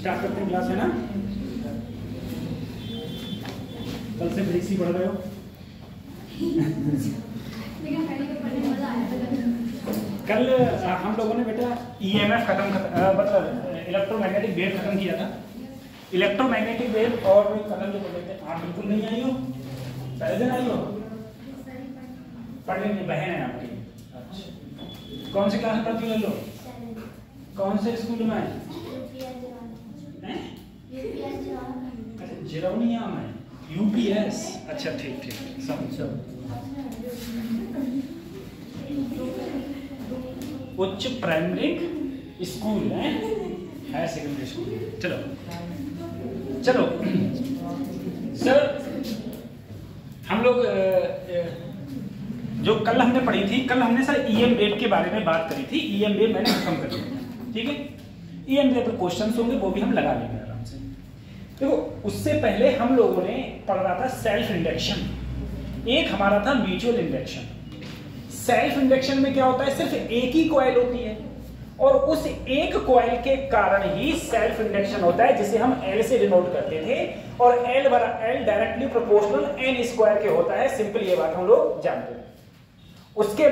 Start करते हैं class, है ना? कल से फिजिक्स ही पढ़ रहे हो? कल हम लोगों ने बेटा ईएमएफ मतलब इलेक्ट्रोमैग्नेटिक वेव खत्म किया था। इलेक्ट्रोमैग्नेटिक वेव और खत्म जो पढ़ते थे, आप बिल्कुल नहीं आई हो, पहले दिन आई हो, पढ़ लेंगे, बहन है आपकी। अच्छा, कौन सी क्लास में पढ़ती हो? लो, कौन से स्कूल में आए? जिरौनिया में, यूपीएस। अच्छा ठीक ठीक, समझो। उच्च प्राइमरी स्कूल है, हायर सेकेंडरी स्कूल। चलो चलो सर, हम लोग जो कल हमने पढ़ी थी, कल हमने सर ईएम वेव के बारे में बात करी थी। ईएम वेव मैंने खत्म कर दिया, ठीक है? ईएम वेव पर क्वेश्चन होंगे, वो भी हम लगा लेंगे आराम से। देखो, उससे पहले हम लोगों ने पढ़ रहा था सेल्फ इंडक्शन, एक हमारा था म्यूचुअल इंडक्शन। सेल्फ इंडक्शन में क्या होता है? सिर्फ एक ही कॉइल होती है और उस एक कॉइल के कारण ही सेल्फ इंडक्शन होता है, जिसे हम एल से डिनोट करते थे, और L directly proportional N square के होता है। सिंपल ये बात हम लोग जानते हैं। उसके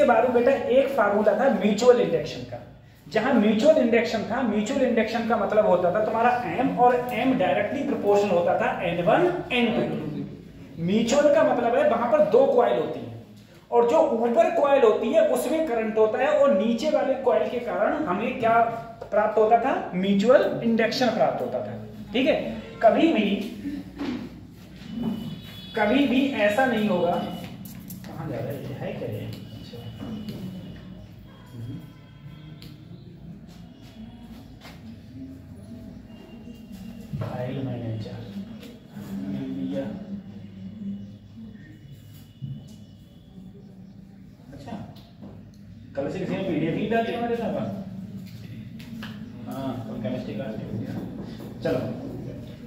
बाद में बेटा एक फार्मूला था म्यूचुअल इंडक्शन का। जहां म्यूचुअल इंडक्शन था, म्यूचुअल इंडक्शन का मतलब होता था तुम्हारा एम, और एम डायरेक्टली प्रोपोर्शनल होता था N1 N2। म्यूचुअल का मतलब है वहां पर दो कॉइल होती है, और जो ऊपर कॉइल होती है उसमें करंट होता है, और नीचे वाले कॉइल के कारण हमें क्या प्राप्त होता था? म्यूचुअल इंडक्शन प्राप्त होता था, ठीक है? कभी भी ऐसा नहीं होगा। कहां जा रहा है क्या ये? File manager media. अच्छा, कल से किसी ने पीडीएफ ही डाल दिया हमारे साथ। हाँ, तो केमिस्ट्री का चलो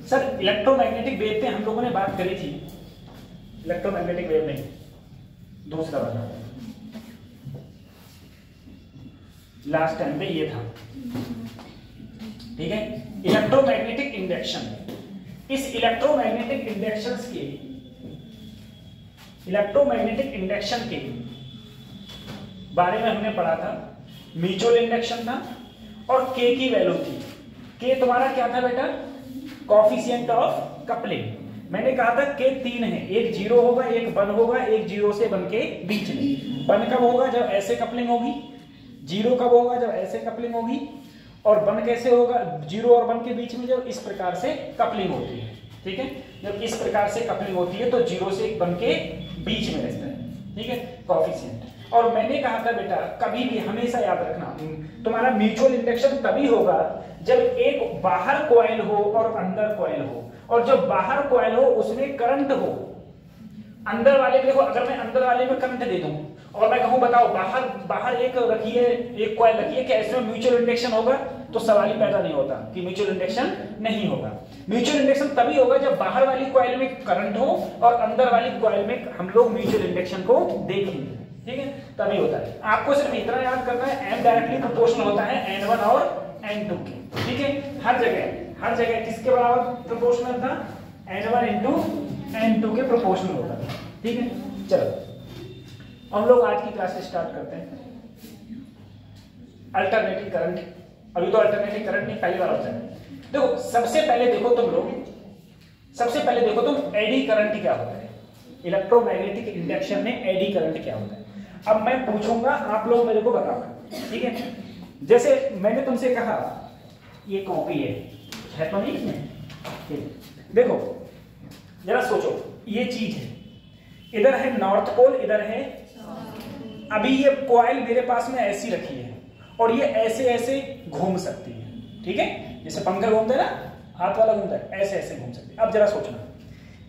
सर, इलेक्ट्रोमैग्नेटिक वेव पे हम लोगों ने बात करी थी। इलेक्ट्रोमैग्नेटिक वेव नहीं, दूसरा वाला लास्ट टाइम पे ये था, ठीक है? Electromagnetic induction. इस इलेक्ट्रोमैग्नेटिक इंडक्शन के बारे में हमने पढ़ा था। म्यूचुअल इंडक्शन था और के की वैल्यू थी। के तुम्हारा क्या था बेटा? Coefficient of coupling. मैंने कहा था के 3 है, एक 0 होगा, एक 1 होगा, एक 0 से 1 के बीच में। 1 कब होगा? जब ऐसे कपलिंग होगी। 0 कब होगा? जब ऐसे कपलिंग होगी। और 1 कैसे होगा? 0 और 1 के बीच में जब इस प्रकार से कपलिंग होती है, ठीक है? जब इस प्रकार से कपलिंग होती है तो 0 से 1 के बीच में रहता है, ठीक है? कोएफिशिएंट। और मैंने कहा था बेटा, कभी भी हमेशा याद रखना, तुम्हारा म्यूचुअल इंडक्शन तभी होगा जब एक बाहर कॉइल हो और अंदर कॉइल हो, और जब बाहर कॉइल हो उसमें करंट हो। अंदर वाले में देखो, अगर मैं अंदर वाले में करंट दे दूं और मैं कहूं बताओ बाहर एक रखिए, एक कॉइल रखिए, क्या इसमें म्यूचुअल इंडक्शन होगा? तो सवाल ही पैदा नहीं होता कि म्यूचुअल इंडक्शन नहीं होगा। म्यूचुअल इंडक्शन तभी होगा जब बाहर वाली कॉइल में करंट हो और अंदर वाली कॉइल में हम लोग म्यूचुअल इंडक्शन को देखेंगे, ठीक है? तभी होता है। आपको सिर्फ इतना याद करना है, एम डायरेक्टली प्रोपोर्शनल होता है N1 और N2 के, ठीक है? हर जगह किसके बराबर प्रोपोर्शनल था? N1 into N2 के प्रोपोर्शनल होता था, ठीक है? चलो हम लोग आज की क्लास स्टार्ट करते हैं। अल्टरनेटिंग करंट, अभी तो अल्टरनेटिंग करंट नहीं, पहली बार होता है। देखो, सबसे पहले देखो तुम एडी करंट क्या होता है? इलेक्ट्रोमैग्नेटिक इंडक्शन में एडी करंट क्या होता है? अब मैं पूछूंगा, आप लोग मेरे को बताना, ठीक है? जैसे मैंने तुमसे कहा ये कॉपी है तो नहीं इसमें, ठीक? देखो जरा सोचो, ये चीज है, इधर है नॉर्थ पोल, इधर है। अभी ये कॉइल मेरे पास में ऐसी रखी है और ये ऐसे घूम सकती है, ठीक है? जैसे पंखा घूमता है ना, हाथ वाला घूमता है, ऐसे घूम सकती है। अब जरा सोचना,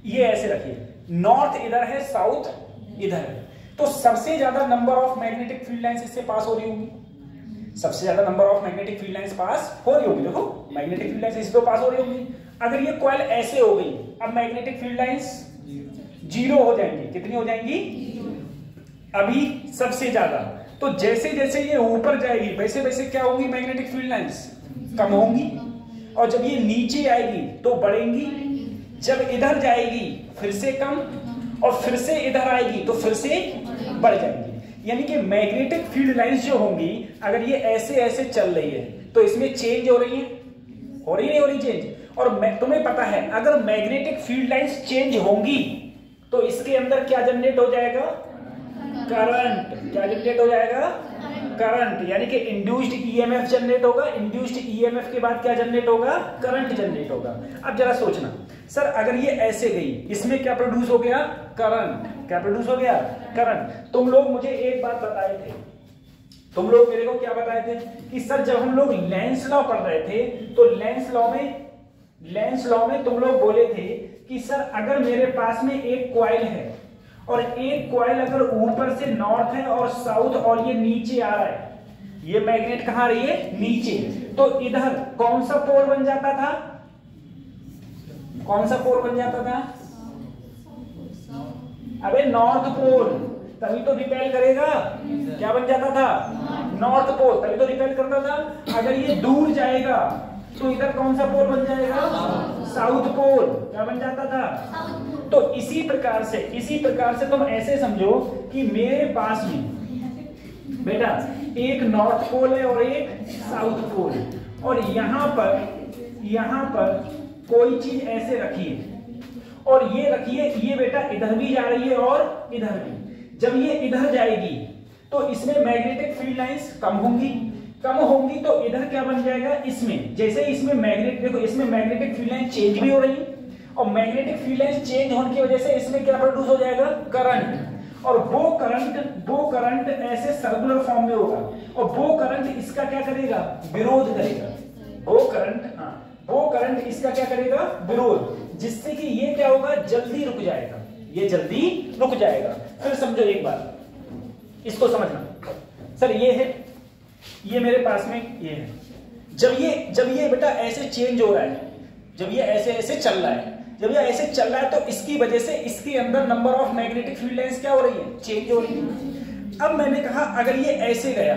ये ऐसे रखी है, नॉर्थ इधर है, साउथ इधर है, तो सबसे ज्यादा number of magnetic field lines इससे पास हो रही होंगी। सबसे ज्यादा number of magnetic field lines पास हो रही होगी। देखो, मैग्नेटिक फील्ड लाइंस इससे तो पास हो रही होंगी। अगर ये कॉइल ऐसे हो गई, अब मैग्नेटिक फील्ड लाइंस 0 हो जाएंगी। कितनी हो जाएंगी? अभी सबसे ज्यादा तो जैसे जैसे ये ऊपर जाएगी वैसे वैसे क्या होगी, मैग्नेटिक फील्ड लाइंस कम होंगी, और जब ये नीचे आएगी तो बढ़ेंगी, जब इधर जाएगी फिर से कम, और फिर से इधर आएगी तो फिर से बढ़ जाएगी। यानी कि मैग्नेटिक फील्ड लाइंस जो होंगी, अगर ये ऐसे ऐसे चल रही है तो इसमें चेंज हो रही है, हो रही नहीं हो रही चेंज। और तुम्हें पता है अगर मैग्नेटिक फील्ड लाइंस चेंज होंगी तो इसके अंदर क्या जनरेट हो जाएगा, करंट। क्या जनरेट हो जाएगा, करंट। यानी कि इंड्यूस्ड ईएमएफ जनरेट होगा, इंड्यूस्ड ईएमएफ के बाद क्या जनरेट होगा, करंट जनरेट होगा। अब जरा सोचना, सर अगर ये ऐसे गई, इसमें क्या प्रोड्यूस हो गया, करंट। क्या प्रोड्यूस हो गया, करंट। तुम लोग मुझे एक बात बताए थे, तुम लोग मेरे को क्या बताए थे कि सर जब हम लोग लेंस लॉ पढ़ रहे थे तो लेंस लॉ में तुम लोग बोले थे कि सर अगर मेरे पास में एक कॉइल है और एक कॉइल अगर ऊपर से नॉर्थ है और साउथ और ये नीचे आ रहा है, ये मैग्नेट कहां आ रही है, नीचे, तो इधर कौन सा पोल बन जाता था, कौन सा पोल बन जाता था, अबे नॉर्थ पोल, तभी तो रिपेल करेगा। क्या बन जाता था, नॉर्थ पोल, तभी तो रिपेल करता था। अगर ये दूर जाएगा तो इधर कौन सा पोल बन जाएगा, साउथ पोल। क्या बन जाता था, तो इसी प्रकार से तुम ऐसे समझो कि मेरे पास में बेटा एक नॉर्थ पोल है और एक साउथ पोल, और यहां पर कोई चीज ऐसे रखिए, और ये रखिए, ये बेटा इधर भी जा रही है और इधर भी। जब ये इधर जाएगी तो इसमें मैग्नेटिक फील्ड लाइंस कम होंगी तो इधर क्या बन जाएगा, इसमें जैसे इसमें देखो इसमें मैग्नेटिक फील्ड लाइन चेंज भी हो रही है, और मैग्नेटिक फील्ड लाइन चेंज होने की वजह से इसमें क्या प्रोड्यूस हो जाएगा, करंट। और वो करंट ऐसे सर्कुलर फॉर्म में होगा, और वो करंट इसका क्या करेगा, विरोध करेगा। वो करंट इसका क्या करेगा, विरोध, जिससे कि ये क्या होगा, जल्दी रुक जाएगा, ये जल्दी रुक जाएगा। फिर समझो एक बात, इसको समझना। सर ये है, ये मेरे पास में ये है, जब ये बेटा ऐसे चेंज हो रहा है, जब ये ऐसे ऐसे चल रहा है, जब ये ऐसे चल रहा है तो इसकी वजह से इसके अंदर number of magnetic field lines क्या हो रही है, चेंज हो रही है। अब मैंने कहा अगर ये ऐसे गया,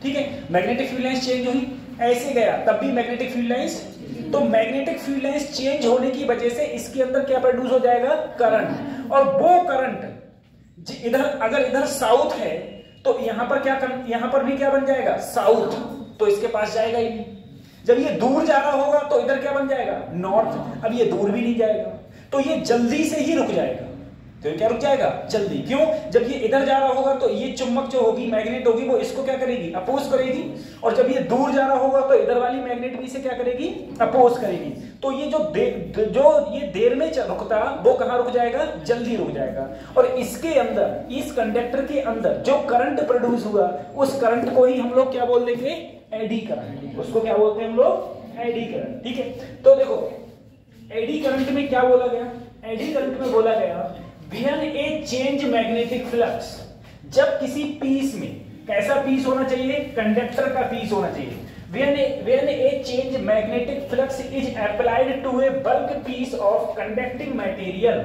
ठीक है, मैग्नेटिक फील्ड लाइंस चेंज हुई, ऐसे गया तब भी मैग्नेटिक फील्ड लाइंस, तो मैग्नेटिक फील्ड लाइंस चेंज होने की वजह से इसके अंदर क्या प्रोड्यूस हो जाएगा, करंट। और वो करंट इधर, अगर इधर साउथ है तो यहां पर भी क्या बन जाएगा, साउथ, तो इसके पास जाएगा ही नहीं। जब ये दूर जा रहा होगा तो इधर क्या बन जाएगा, नॉर्थ। अब ये दूर भी नहीं जाएगा तो ये जल्दी से ही रुक जाएगा। तो क्या रुक जाएगा, जल्दी। क्यों, जब ये इधर जा रहा होगा तो ये चुंबक जो होगी, मैग्नेट होगी, वो इसको क्या करेगी, अपोज करेगी, और जब ये दूर जा रहा होगा तो इधर वाली मैग्नेट भी इसे क्या करेगी, अपोज करेगी। तो ये जो ये देर में रुकता, वो कहां रुक जाएगा, जल्दी रुक जाएगा। और इसके अंदर, इस कंडक्टर के अंदर जो करंट प्रोड्यूस हुआ, उस करंट को ही हम लोग क्या बोल देंगे, एडी करंट। उसको क्या बोलते हैं हम लोग, एडी करंट। ठीक है, तो देखो एडी करंट में क्या बोला गया, एडी करंट में बोला गया when a change magnetic flux, जब किसी पीस में, कैसा पीस होना चाहिए, कंडक्टर का पीस होना चाहिए। when a change magnetic flux is applied to a bulk piece of conducting material,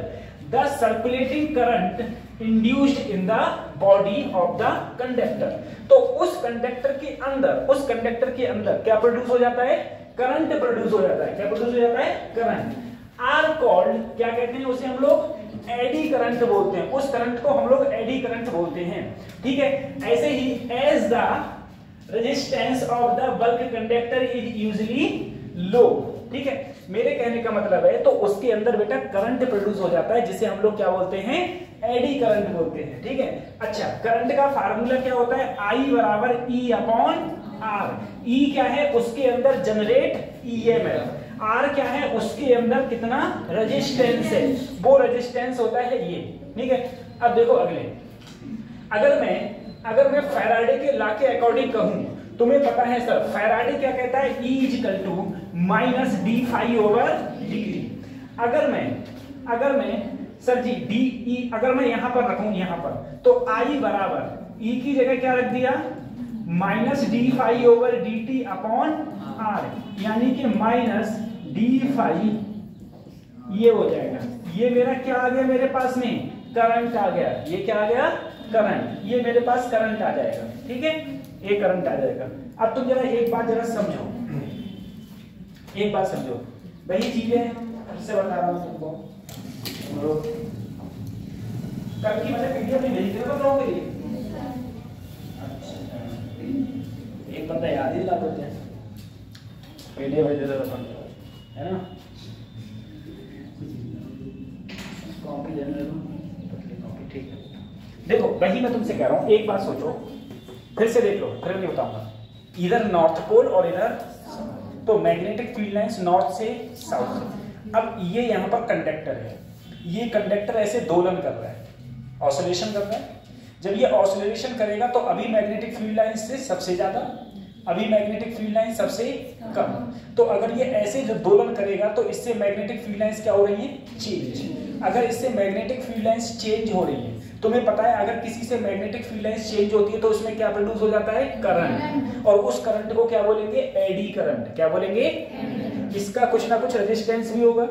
the circulating current induced in the body of the conductor, तो उस कंडक्टर के अंदर क्या प्रोड्यूस हो जाता है, करंट प्रोड्यूस हो जाता है। क्या प्रोड्यूस हो जाता है, करंट। आर कॉल्ड, क्या कहते हैं उसे हम लोग, एडी करंट बोलते हैं। उस करंट को हम लोग एडी करंट बोलते हैं। ठीक है, ऐसे ही as the resistance of the bulk conductor is usually low. ठीक है, मेरे कहने का मतलब है तो उसके अंदर बेटा करंट प्रोड्यूस हो जाता है, जिसे हम लोग क्या बोलते हैं, एडी करंट बोलते हैं। ठीक है, अच्छा, करंट का फार्मूला क्या होता है, आई बराबर ई अपॉन आर। ई क्या है, उसके अंदर जनरेट ईएमएफ, आर क्या है, उसके अंदर कितना रेजिस्टेंस है, वो रेजिस्टेंस होता है ये। ठीक है, अब देखो अगले, अगर मैं फैराडे के लॉ के अकॉर्डिंग कहूं, तुम्हें पता है सर फैराडे क्या कहता है, E equal to minus d phi over d. अगर मैं सर जी डी ई अगर मैं यहां पर रखूं, यहां पर, तो I बराबर E की जगह क्या रख दिया, minus d phi over d t upon R, यानी कि माइनस डी फाई, ये हो जाएगा। ये मेरा क्या आ गया, मेरे पास में करंट आ गया। ये क्या आ गया, करंट, ये मेरे पास करंट आ जाएगा, ठीक है, ये करंट आ जाएगा। अब तुम जरा एक बात जरा समझो, एक बात समझो, वही चीजें फिर से बता रहा हूँ तुमको। कल की मैंने पीडीएफ नहीं भेजी थी ना लोगों के लिए, एक बंदा याद ही दिला देते हैं, पीडीएफ भेज देते है ना, कॉपी लेने कॉपी, ठीक है। देखो वही मैं तुमसे कह रहा हूँ, एक बात सोचो, फिर से देख लो, फिर नहीं बताऊंगा, इधर नॉर्थ पोल और इधर, तो मैग्नेटिक फील्ड लाइंस नॉर्थ से साउथ। अब ये यहाँ पर कंडक्टर है, ये कंडक्टर ऐसे दोलन कर रहा है, ऑसिलेशन कर रहा है। जब ये ऑसिलेशन करेगा तो अभी मैग्नेटिक फील्ड लाइन से सबसे ज्यादा, अभी मैग्नेटिक फील्ड लाइन सबसे कम। तो अगर ये ऐसे जो दोलन करेगा तो इससे मैग्नेटिक फील्ड लाइंस क्या हो रही है, चेंज। अगर इससे मैग्नेटिक फील्ड लाइंस चेंज हो रही है, तुम्हें पता है अगर किसी से मैग्नेटिक फील्ड लाइंस चेंज होती है तो उसमें क्या प्रोड्यूस हो जाता है, करंट, और उस करंट को क्या बोलेंगे, एडी करंट। क्या बोलेंगे, इसका कुछ ना कुछ रेजिस्टेंस भी होगा,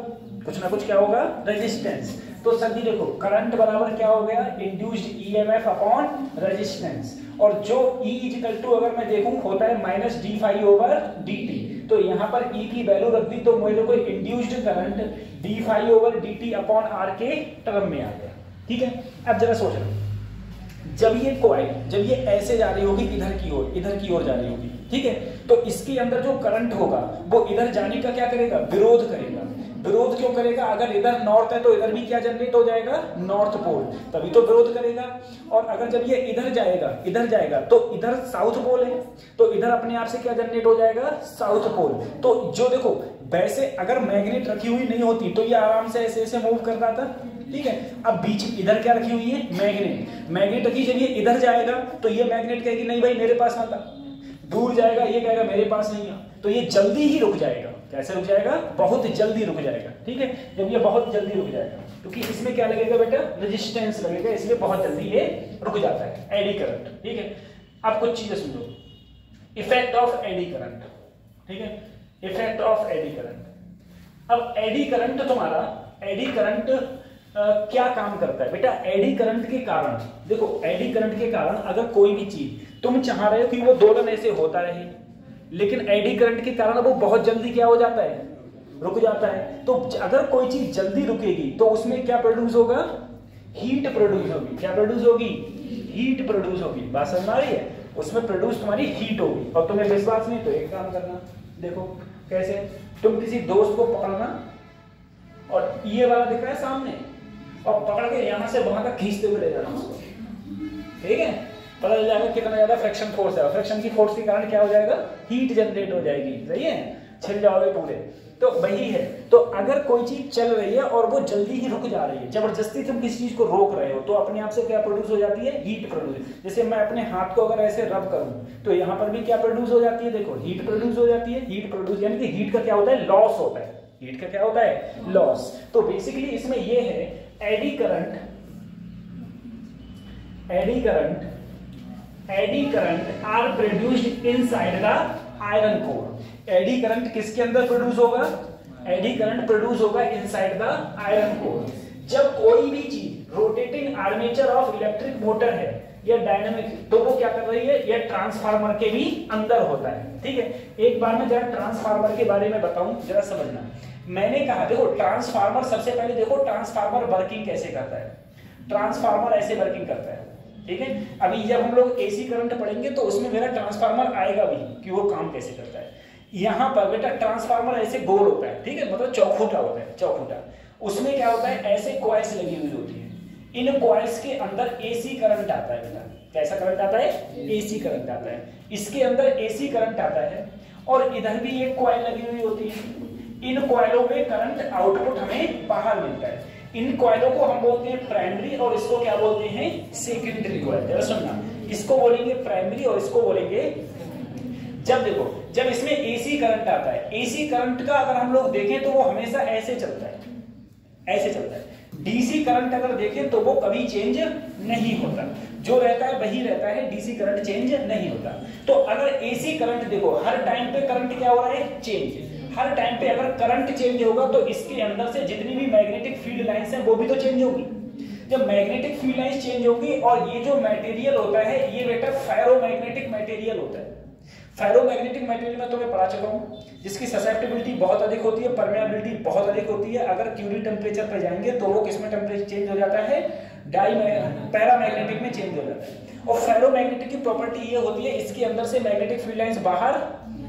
कुछ ना कुछ क्या होगा, रेजिस्टेंस। तो सर जी देखो करंट बराबर क्या हो गया, इंड्यूस्ड ईएमएफ अपॉन रेजिस्टेंस, और जो E इक्वल टू अगर मैं देखूं होता है minus d phi over d t, तो यहाँ पर E की वैल्यू रख दी तो मेरे को induced current d phi over d t upon R के टर्म में आ गया, ठीक है। अब जरा सोच रहा जब ये कॉइल, जब ये ऐसे जा रही होगी इधर की ओर, इधर की ओर जा रही होगी, ठीक है, तो इसके अंदर जो करंट होगा वो इधर जाने का क्या करेगा, विरोध करेगा। विरोध क्यों करेगा, अगर इधर नॉर्थ है तो इधर भी क्या जनरेट हो जाएगा, नॉर्थ पोल, तभी तो विरोध करेगा। और अगर जब ये इधर जाएगा तो इधर साउथ पोल है, तो इधर अपने आप से क्या जनरेट हो जाएगा, साउथ पोल। तो जो देखो वैसे अगर मैग्नेट रखी हुई नहीं होती तो ये आराम से ऐसे ऐसे मूव कर रहा था, ठीक है। अब बीच इधर क्या रखी हुई है, मैग्नेट रखी, जब ये इधर जाएगा तो ये मैग्नेट कहेगी नहीं भाई मेरे पास मत आ, दूर जाएगा ये कहेगा मेरे पास नहीं आ, तो ये जल्दी ही रुक जाएगा। कैसे रुक जाएगा, बहुत जल्दी रुक जाएगा, ठीक है। जब ये बहुत जल्दी रुक जाएगा क्योंकि इसमें क्या लगेगा बेटा, रेजिस्टेंस लगेगा, इसलिए बहुत जल्दी ये रुक जाता है, एडी करंट, ठीक है। अब कुछ चीजें समझो, इफेक्ट ऑफ एडी करंट, ठीक है, इफेक्ट ऑफ एडी करंट। अब एडी करंट तुम्हारा, एडी करंट क्या काम करता है बेटा, एडी करंट के कारण, देखो एडी करंट के कारण अगर कोई भी चीज तुम चाह रहे हो कि वो दोलन ऐसे होता रहे, लेकिन एडी करंट के कारण वो बहुत जल्दी क्या हो जाता है, रुक जाता है। तो अगर कोई चीज जल्दी रुकेगी तो उसमें क्या प्रोड्यूस होगा, हीट प्रोड्यूस होगी। क्या प्रोड्यूस होगी, हीट प्रोड्यूस होगी। बात समझ आ रही है, उसमें प्रोड्यूस तुम्हारी हीट होगी। और तुम्हें विश्वास नहीं तो एक काम करना, देखो कैसे, तुम किसी दोस्त को पकड़ना और ये वाला दिख रहा है सामने, और पकड़ के यहां से वहां तक खींचते हुए ले जाना उसको, ठीक है। पता चल जाएगा कितना ज्यादा फ्रिक्शन फोर्स है, फ्रिक्शन की फोर्स के कारण क्या हो जाएगा, हीट जनरेट हो जाएगी, सही है, छिल जाओगे पूरे। तो वही है, तो अगर कोई चीज चल रही है और वो जल्दी ही रुक जा रही है, जबरदस्ती तुम किसी चीज को रोक रहे हो, तो अपने आप से क्या प्रोड्यूस हो जाती है, हीट प्रोड्यूस। जैसे मैं अपने हाथ को अगर ऐसे रब करूं तो यहाँ पर भी क्या प्रोड्यूस हो जाती है, देखो हीट प्रोड्यूस हो जाती है। हीट प्रोड्यूस यानी कि हीट का क्या होता है, लॉस होता है। हीट का क्या होता है, लॉस। तो बेसिकली इसमें ये है eddy current, eddy current are produced inside the iron core. Eddy current किसके अंदर प्रोड्यूस होगा, एडी करंट प्रोड्यूस होगा इनसाइड द आयरन कोर। जब कोई भी चीज rotating armature of electric motor है या डायनामिक, तो वो क्या कर रही है, ये ट्रांसफार्मर के भी अंदर होता है, ठीक है। एक बार मैं जरा ट्रांसफार्मर के बारे में बताऊं, जरा समझना। मैंने कहा देखो ट्रांसफार्मर, सबसे पहले देखो ट्रांसफार्मर वर्किंग कैसे करता है। ट्रांसफार्मर ऐसे वर्किंग करता है, ठीक है। अभी जब हम लोग एसी करंट पढ़ेंगे तो उसमें मेरा ट्रांसफार्मर आएगा भी कि वो काम कैसे करता है। यहाँ पर बेटा ट्रांसफार्मर ऐसे गोल होता है, ठीक है, मतलब चौखूटा होता है, चौखूटा। उसमें क्या होता है, ऐसे कॉइल्स लगी हुई होती है। इन कॉइल्स के अंदर एसी करंट आता है बेटा। कैसा करंट आता है, एसी करंट आता है। इसके अंदर एसी करंट आता है और इधर भी एक कॉइल लगी हुई होती है। इन कॉइलों में करंट आउटपुट हमें बाहर मिलता है। इन कॉइलों को हम बोलते हैं प्राइमरी और इसको क्या बोलते हैं, सेकेंडरी कॉइल। जरा सुनना, इसको बोलेंगे प्राइमरी और इसको बोलेंगे, जब देखो जब इसमें एसी करंट आता है, एसी करंट का अगर हम लोग देखें तो वो हमेशा ऐसे चलता है, ऐसे चलता है। डीसी करंट अगर देखें तो वो कभी चेंज नहीं होता, जो रहता है वही रहता है, डीसी करंट चेंज नहीं होता। तो अगर एसी करंट देखो हर टाइम पे करंट क्या हो रहा है, चेंज। हर टाइम पे अगर करंट चेंज होगा तो इसके अंदर से जितनी भी मैग्नेटिक फील्ड लाइंस हैं वो भी तो चेंज होगी। जब मैग्नेटिक फील्ड लाइंस चेंज होगी और ये जो मटेरियल होता है ये बेटा फेरोमैग्नेटिक मटेरियल होता है। फेरोमैग्नेटिक मटेरियल में तुम्हें पढ़ा चुका हूं, जिसकी ससेप्टिबिलिटी बहुत अधिक होती है, परमेबिलिटी बहुत अधिक होती है। अगर क्यूरी टेम्परेचर पर जाएंगे तो वो किसमें टेम्परेचर चेंज हो जाता है, पैरामैग्नेटिक में चेंज हो जाता है। और फेरोमैग्नेटिक की प्रॉपर्टी ये होती है इसके अंदर से मैग्नेटिक फील्ड लाइंस बाहर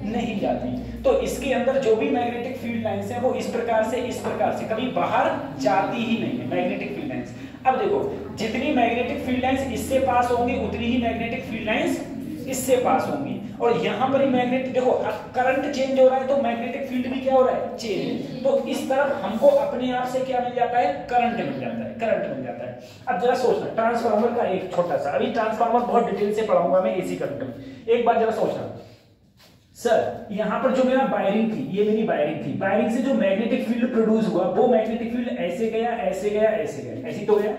नहीं जाती, तो इसके अंदर जो भी मैग्नेटिक फील्ड लाइंस है वो इस प्रकार से कभी बाहर जाती ही नहीं है मैग्नेटिक फील्ड लाइंस। अब देखो जितनी मैग्नेटिक फील्ड लाइंस इससे पास होंगी उतनी ही मैग्नेटिक फील्ड लाइंस इससे पास होंगी। और यहाँ पर ही मैग्नेटिक, देखो करंट चेंज हो रहा है तो मैग्नेटिक फील्ड भी क्या हो रहा है, चेंज। तो इस तरफ हमको अपने आप से क्या मिल जाता है, करंट मिल जाता है। अब जरा सोचना ट्रांसफार्मर का एक छोटा सा, अभी ट्रांसफार्मर बहुत डिटेल से पढ़ाऊंगा मैं एसी करंट में। एक बार जरा सोचना सर, यहाँ पर जो मेरा वायरिंग थी, ये मेरी वायरिंग थी, वायरिंग से जो मैग्नेटिक फील्ड प्रोड्यूस हुआ वो मैग्नेटिक फील्ड ऐसे गया, ऐसी तो गया।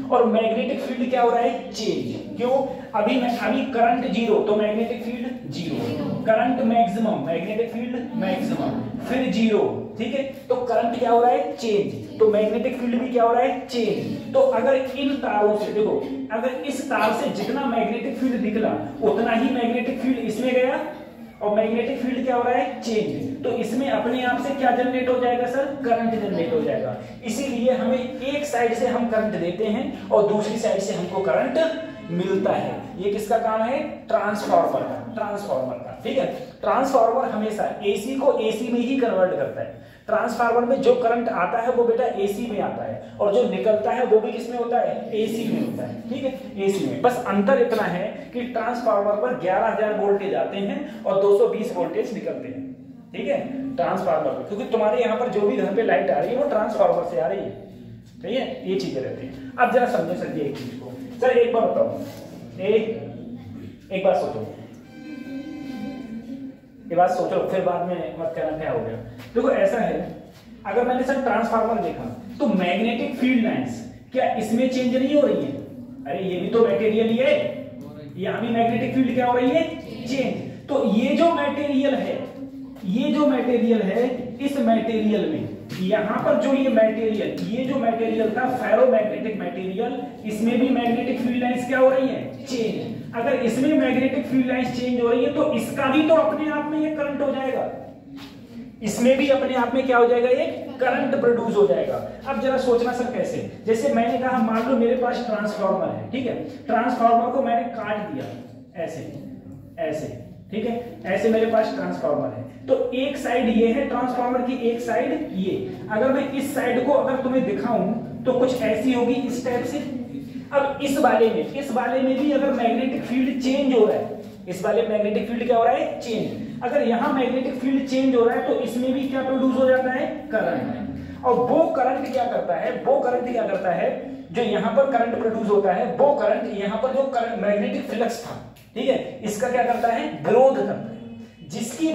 और मैग्नेटिक फील्ड क्या हो रहा है, चेंज। क्यों, अभी करंट जीरो तो magnetic field zero, current maximum magnetic field maximum, फिर जीरो, ठीक है। तो करंट क्या हो रहा है, चेंज, तो मैग्नेटिक फील्ड भी क्या हो रहा है, चेंज। तो अगर इन तारों से देखो, अगर इस तार से जितना मैग्नेटिक फील्ड निकला उतना ही मैग्नेटिक फील्ड इसमें गया और मैग्नेटिक फील्ड क्या हो रहा है, चेंज। तो इसमें अपने आप से क्या जनरेट हो जाएगा सर, करंट जनरेट हो जाएगा। इसीलिए हमें एक साइड से हम करंट देते हैं और दूसरी साइड से हमको करंट मिलता है। ये किसका काम है, ट्रांसफार्मर का, ठीक है। ट्रांसफार्मर हमेशा एसी को एसी में ही कन्वर्ट करता है। ट्रांसफार्मर में जो करंट आता है वो बेटा एसी में आता है और जो निकलता है वो भी किसमें होता है, एसी में होता है, ठीक है, एसी में। बस अंतर इतना है कि ट्रांसफार्मर पर 11,000 वोल्टेज आते हैं और 220 वोल्टेज निकलते हैं, ठीक है, ट्रांसफार्मर पर। क्योंकि तुम्हारे यहाँ पर जो भी घर पे लाइट आ रही है वो ट्रांसफार्मर से आ रही है, ठीक है, ये चीजें रहती हैं। अब जरा समझे सर एक चीज को, सर एक बार बताओ, एक बार सोचो, ये बात सोचो, फिर बाद में मत कहना क्या हो गया। देखो ऐसा है, अगर मैंने सर ट्रांसफार्मर देखा तो मैग्नेटिक फील्ड लाइंस क्या इसमें चेंज नहीं हो रही है, अरे ये भी तो मटेरियल ही है, यहां भी मैग्नेटिक फील्ड क्या हो रही है, चेंज। तो ये जो मटेरियल है इस मटेरियल में, यहां पर जो ये जो मटेरियल था फेरोमैग्नेटिक मटेरियल, इसमें भी मैग्नेटिक फील्ड लाइंस क्या हो रही है, चेंज। अगर इसमें मैग्नेटिक फील्ड लाइंस चेंज हो रही है तो इसका भी तो अपने आप में ये करंट हो जाएगा, इसमें भी अपने आप में क्या हो जाएगा, ये करंट प्रोड्यूस हो जाएगा। अब जरा सोचना सर कैसे, जैसे मैंने कहा मान लो मेरे पास ट्रांसफार्मर है, ठीक है, ट्रांसफार्मर को मैंने काट दिया ऐसे, ठीक है, ऐसे मेरे पास ट्रांसफार्मर है। तो एक साइड ये है ट्रांसफार्मर की, एक साइड ये। अगर मैं इस साइड को अगर तुम्हें दिखाऊं तो कुछ ऐसी होगी इस टाइप से। अब इस वाले में भी अगर मैग्नेटिक फील्ड चेंज हो रहा है, इस वाले मैग्नेटिक फील्ड क्या हो रहा है, चेंज। अगर यहाँ मैग्नेटिक फील्ड चेंज हो रहा है तो इसमें भी क्या प्रोड्यूस हो जाता है, करंट। और वो करंट क्या करता है, जो यहाँ पर करंट प्रोड्यूस होता है, वो करंट यहाँ पर जो मैग्नेटिक फ्लक्स था, ठीक है, इसका क्या करता है, विरोध करता है, जिसकी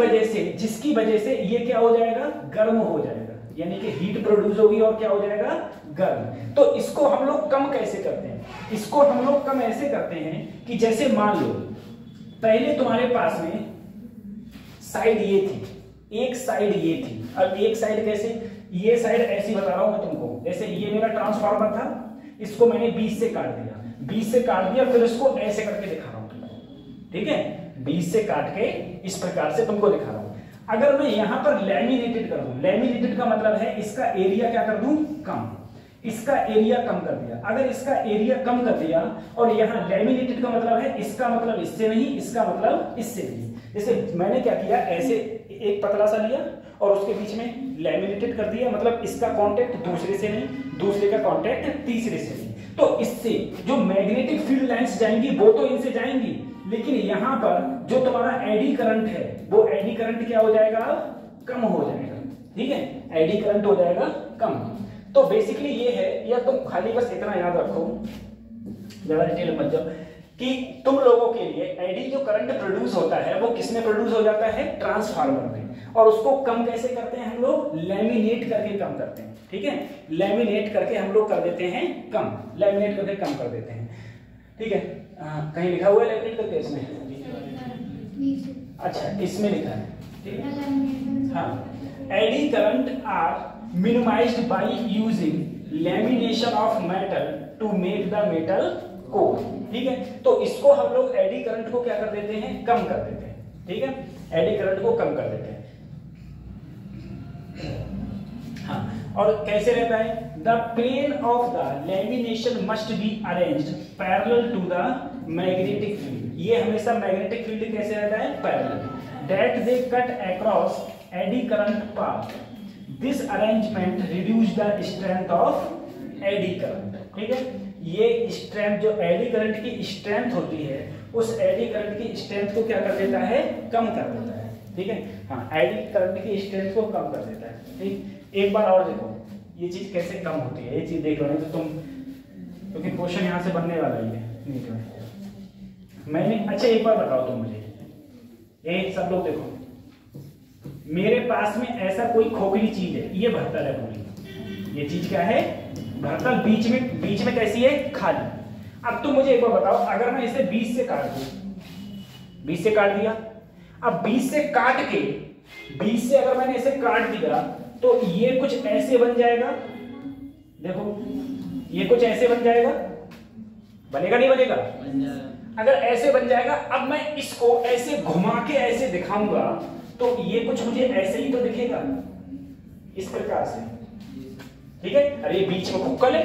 वजह से ये क्या हो जाएगा, गर्म हो जाएगा, यानी कि हीट प्रोड्यूस होगी और क्या हो जाएगा, गर्म। तो इसको हम लोग कम कैसे करते हैं, इसको हम लोग कम ऐसे करते हैं कि जैसे मान लो पहले तुम्हारे पास में साइड ये थी, एक साइड ये थी, अब एक साइड कैसे, ये साइड ऐसी बता रहा हूं मैं तुमको, जैसे ये मेरा ट्रांसफार्मर था, इसको मैंने 20 से काट दिया, फिर इसको ऐसे करके दिखा रहा हूं, ठीक है, 20 से काट के इस प्रकार से तुमको दिखा रहा हूं। अगर मैं यहां पर लैमिनेटेड कर दूं, लैमिनेटेड का मतलब है इसका एरिया क्या कर दूं, कम, इसका एरिया कम कर दिया। अगर इसका एरिया कम कर दिया और यहाँ लैमिनेटेड का मतलब है इसका मतलब इससे नहीं, इसका मतलब इससे नहीं। जैसे मैंने क्या किया, ऐसे एक पतला सा लिया और उसके बीच में लैमिनेटेड कर दिया, मतलब इसका कांटेक्ट दूसरे से नहीं, दूसरे का कांटेक्ट तीसरे से नहीं। तो इससे जो मैग्नेटिक फील्ड लाइंस जाएंगी वो तो इनसे जाएंगी, लेकिन यहाँ पर जो तुम्हारा एडी करंट है वो एडी करंट क्या हो जाएगा, कम हो जाएगा, ठीक है, एडी करंट हो जाएगा कम। तो बेसिकली ये है, या तुम खाली बस इतना याद रखो, ज्यादा डिटेल मत जाओ, कि तुम लोगों के लिए एडी जो करंट प्रोड्यूस होता है वो किसमें प्रोड्यूस हो जाता है, ट्रांसफार्मर में। और उसको कम कैसे करते हैं हम लोग, लैमिनेट करके कम करते हैं, ठीक है, लैमिनेट करके हम लोग कर देते हैं कम, लैमिनेट करके कम कर देते हैं, ठीक है। कहीं लिखा हुआ है लैमिनेट करके इसमें, अच्छा इसमें लिखा है, ठीक है, हाँ, eddy current are minimized by using lamination of metal to make the metal core. ठीक है, तो इसको हम लोग एडी करंट को क्या कर देते हैं, कम कर देते हैं। ठीक है, एडी करंट को कम कर देते हैं। हाँ, और कैसे रहता है, the plane of the lamination must be arranged parallel to the magnetic field. ये हमेशा मैग्नेटिक फील्ड कैसे रहता है, parallel, that they cut across eddy current path. This arrangement reduce the strength of eddy current. ठीक है, ये strength जो eddy current की स्ट्रेंथ होती है, उस एडी करंट की स्ट्रेंथ को क्या कर देता है, कम कर देता है। ठीक है, हाँ, एडी करंट की स्ट्रेंथ को कम कर देता है। ठीक, एक बार और देखो ये चीज कैसे कम होती है, ये चीज देख लो, नहीं तो तुम, क्योंकि क्वेश्चन यहाँ से बनने वाला ही है। नहीं तो मैंने, अच्छा एक बार बताओ तुम मुझे, ये सब लोग देखो, मेरे पास में ऐसा कोई खोखली चीज है, ये भरतल है पूरी, ये चीज क्या है, भरतल, बीच में कैसी है, खाली। अब तुम मुझे एक बार बताओ, अगर मैं इसे 20 से काट दूं, 20 से काट दिया, अब 20 से काट के, 20 से अगर मैंने इसे काट दिया तो ये कुछ ऐसे बन जाएगा, देखो ये कुछ ऐसे बन जाएगा, बनेगा नहीं बनेगा, अगर ऐसे बन जाएगा, अब मैं इसको ऐसे घुमा के ऐसे दिखाऊंगा तो ये कुछ मुझे ऐसे ही तो दिखेगा, इस प्रकार से। ठीक है, अरे ये बीच में खुक्कल है,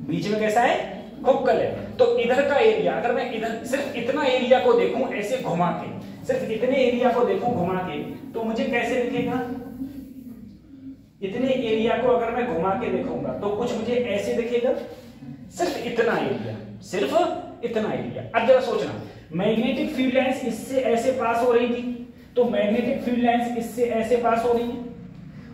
बीच में कैसा है, खुक्कल है, तो इधर का एरिया, अगर मैं इधर सिर्फ इतना एरिया को देखूं ऐसे घुमा के, सिर्फ इतने एरिया को देखूं घुमा के, तो मुझे कैसे दिखेगा, इतने एरिया को अगर मैं घुमा के देखूंगा तो कुछ मुझे ऐसे दिखेगा, सिर्फ इतना एरिया, सिर्फ इतना एरिया। अब जरा सोचना, मैग्नेटिक फील्ड लाइंस इससे ऐसे पास हो रही थी, तो मैग्नेटिक फील्ड लाइंस इससे ऐसे पास हो रही है,